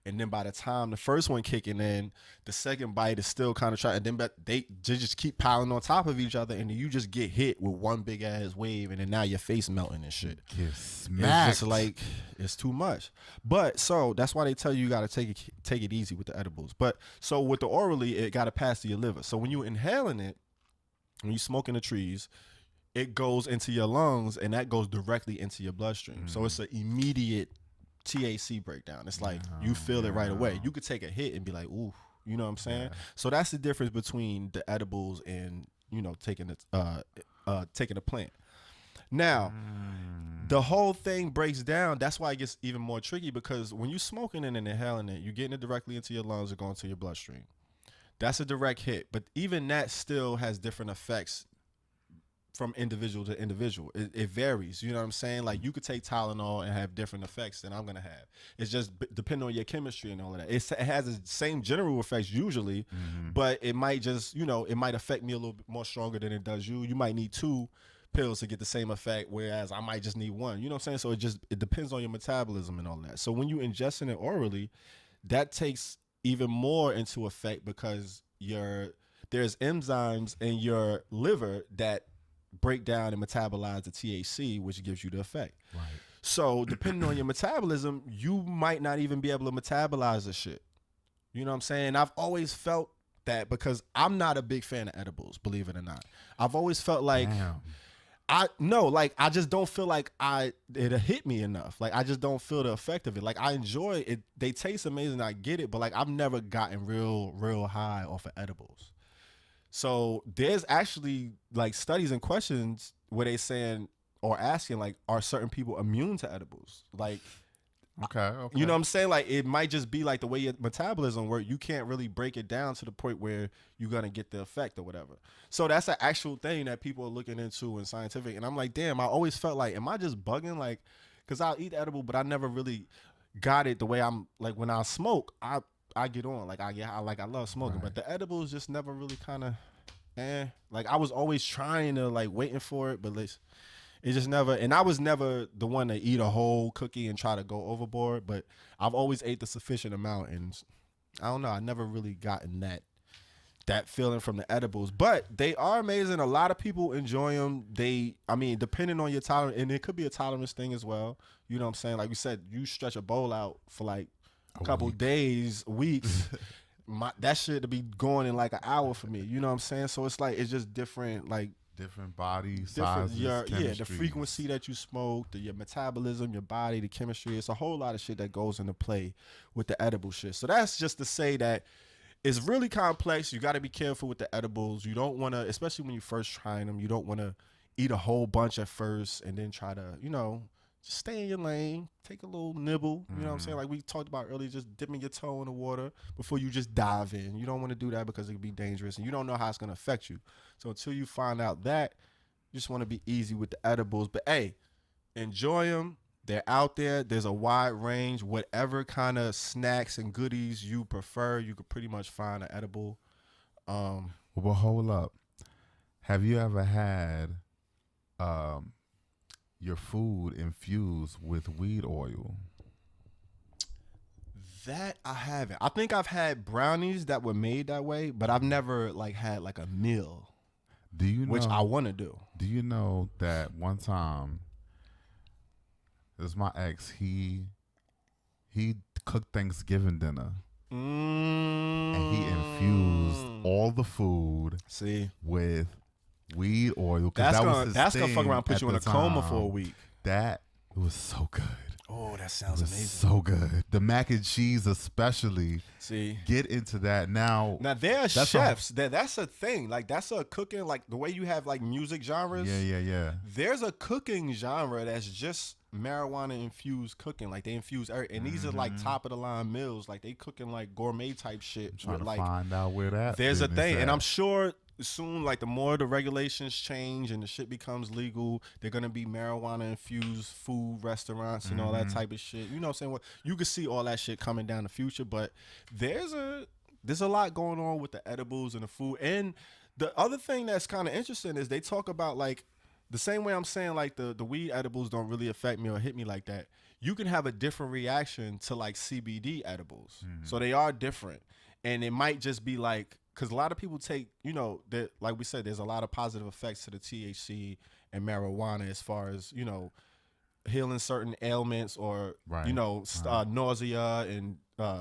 And then by the time the first one kicking in, the second bite is still kind of trying. And then they just keep piling on top of each other, and then you just get hit with one big ass wave, and then now your face melting and shit. Get smacked. It's just like it's too much. But so that's why they tell you got to take it easy with the edibles. But so with the orally, it got to pass to your liver. So when you inhaling it, when you smoking the trees, it goes into your lungs, and that goes directly into your bloodstream. So it's an immediate THC breakdown. It's like you feel it right away. You could take a hit and be like, ooh, you know what I'm saying? Yeah. So that's the difference between the edibles and, you know, taking a plant. Now, the whole thing breaks down. That's why it gets even more tricky, because when you're smoking it and inhaling it, you're getting it directly into your lungs or going to your bloodstream. That's a direct hit. But even that still has different effects from individual to individual. It varies. You know what I'm saying? Like, you could take Tylenol and have different effects than I'm going to have. It's just depending on your chemistry and all of that. It has the same general effects usually, but it might just, you know, it might affect me a little bit more stronger than it does you. You might need 2 pills to get the same effect, whereas I might just need 1. You know what I'm saying? So it depends on your metabolism and all that. So when you ingesting it orally, that takes even more into effect, because there's enzymes in your liver that break down and metabolize the THC, which gives you the effect. Right. So depending on your metabolism, you might not even be able to metabolize the shit. You know what I'm saying? I've always felt that, because I'm not a big fan of edibles, believe it or not. I've always felt like I just don't feel like it'll hit me enough. Like, I just don't feel the effect of it. Like, I enjoy it. They taste amazing. I get it, but like, I've never gotten real high off of edibles. So there's actually like studies and questions where they saying or asking, like, are certain people immune to edibles? Like, okay. You know what I'm saying? Like, it might just be like the way your metabolism works. You can't really break it down to the point where you're going to get the effect or whatever. So that's an actual thing that people are looking into in scientific. And I'm like, damn, I always felt like, am I just bugging? Like, because I'll eat edible, but I never really got it the way I'm, like, when I smoke, I get on. Like, I love smoking, right. But the edibles just never really kind of, like, I was always trying to, like, waiting for it, but it just never, and I was never the one to eat a whole cookie and try to go overboard, but I've always ate the sufficient amount, and I don't know, I never really gotten that feeling from the edibles, but they are amazing. A lot of people enjoy them. Depending on your tolerance, and it could be a tolerance thing as well. You know what I'm saying? Like we said, you stretch a bowl out for like a couple days, weeks. That shit to be going in like an hour for me. You know what I'm saying? So it's like, it's just different, like, different body sizes, the frequency that you smoke, your metabolism, your body, the chemistry. It's a whole lot of shit that goes into play with the edible shit. So that's just to say that it's really complex. You got to be careful with the edibles. You don't want to, especially when you first trying them, you don't want to eat a whole bunch at first and then try to, you know, just stay in your lane, take a little nibble. You know what I'm saying? Like we talked about earlier, just dipping your toe in the water before you just dive in. You don't want to do that because it can be dangerous and you don't know how it's going to affect you. So until you find out that, you just want to be easy with the edibles. But hey, enjoy them. They're out there. There's a wide range. Whatever kind of snacks and goodies you prefer, you could pretty much find an edible. Well, hold up. Have you ever had your food infused with weed oil? That I haven't. I think I've had brownies that were made that way, but I've never like had like a meal. Do you know, which I want to do. Do you know that one time, it was my ex, he cooked Thanksgiving dinner. And he infused all the food with weed oil. That's gonna fuck around and put you in a coma for a week. That was so good. Oh, that sounds amazing. So good. The mac and cheese especially. Get into that. Now there are chefs. That's a thing. Like that's a cooking, like the way you have like music genres. Yeah. There's a cooking genre that's just marijuana infused cooking. Like they infuse everything. And these are like top of the line meals. Like they cooking like gourmet type shit. I'm trying to find out where that there's a thing. And I'm sure soon, like the more the regulations change and the shit becomes legal, they're gonna be marijuana infused food restaurants and all that type of shit. You know what I'm saying? Well, you can see all that shit coming down the future, but there's a lot going on with the edibles and the food. And the other thing that's kind of interesting is they talk about like the same way I'm saying like the weed edibles don't really affect me or hit me like that. You can have a different reaction to like CBD edibles. So they are different. And it might just be like, because a lot of people take, that, like we said, there's a lot of positive effects to the THC and marijuana as far as, healing certain ailments or, nausea and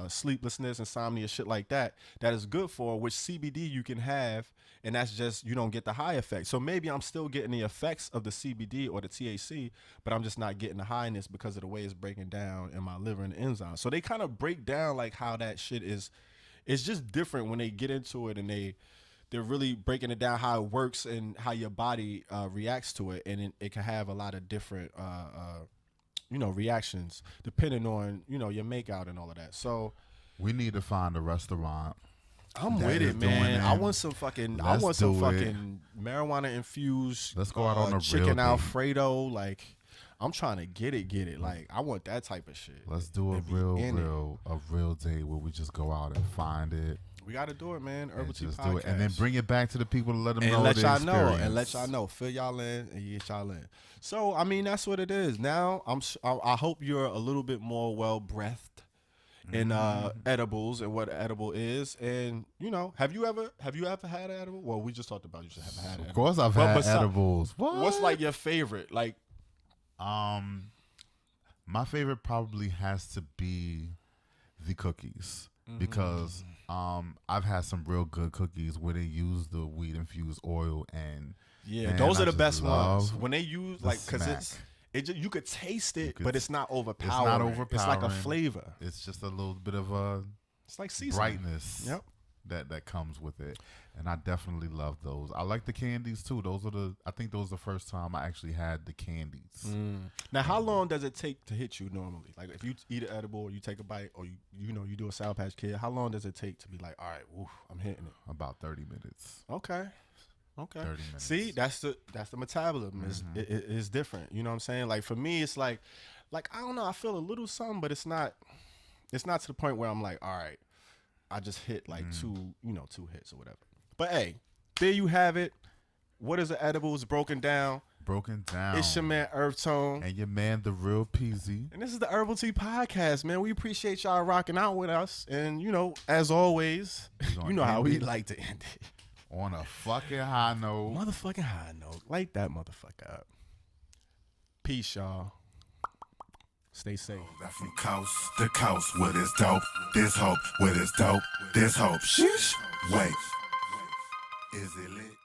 sleeplessness, insomnia, shit like that is good for, which CBD you can have, and that's just, you don't get the high effect. So maybe I'm still getting the effects of the CBD or the THC, but I'm just not getting the highness because of the way it's breaking down in my liver and enzymes. So they kind of break down like how that shit is. It's just different when they get into it, and they're really breaking it down how it works and how your body reacts to it, and it can have a lot of different reactions depending on your makeout and all of that. So we need to find a restaurant. I'm with it, man. I want some fucking marijuana infused. Let's go out on a chicken real Alfredo. Like, I'm trying to get it. Like, I want that type of shit. Let's do a real day where we just go out and find it. We got to do it, man. Herbal Tea Podcast. Do it. And then bring it back to the people to let them know. Let y'all know. Fill y'all in and get y'all in. So, I mean, that's what it is. Now, I hope you're a little bit more well-breathed in edibles and what an edible is. And, have you ever had an edible? Well, we just talked about you should have had an edible. Of course I've had edibles. What's like your favorite? Like, my favorite probably has to be the cookies. Because I've had some real good cookies where they use the weed infused oil, and those are the best ones when they use because you could taste it, but it's not overpowering. It's like a flavor. It's just a little bit of it's like seasoning. Brightness. Yep. That comes with it, and I definitely love those. I like the candies too. I think those are the first time I actually had the candies. Now, how long does it take to hit you normally? Like, if you eat an edible, or you take a bite, or you do a Sour Patch Kid, how long does it take to be like, all right, woof, I'm hitting it? About 30 minutes. Okay. 30 minutes. See, that's the metabolism. It's different. You know what I'm saying? Like, for me, it's like I don't know. I feel a little something, but it's not to the point where I'm like, all right, I just hit like two hits or whatever. But hey, there you have it. What is an edible? It's broken down. It's your man EarthTone. And your man, the real Peasy. And this is the Herbal Tea Podcast, man. We appreciate y'all rocking out with us. And, as always, you know how we like to end it. On a fucking high note. Motherfucking high note. Light that motherfucker up. Peace, y'all. Stay safe. That from coast to coast with this dope, this hope, with this dope, this hope. Sheesh. Wait. Is it lit?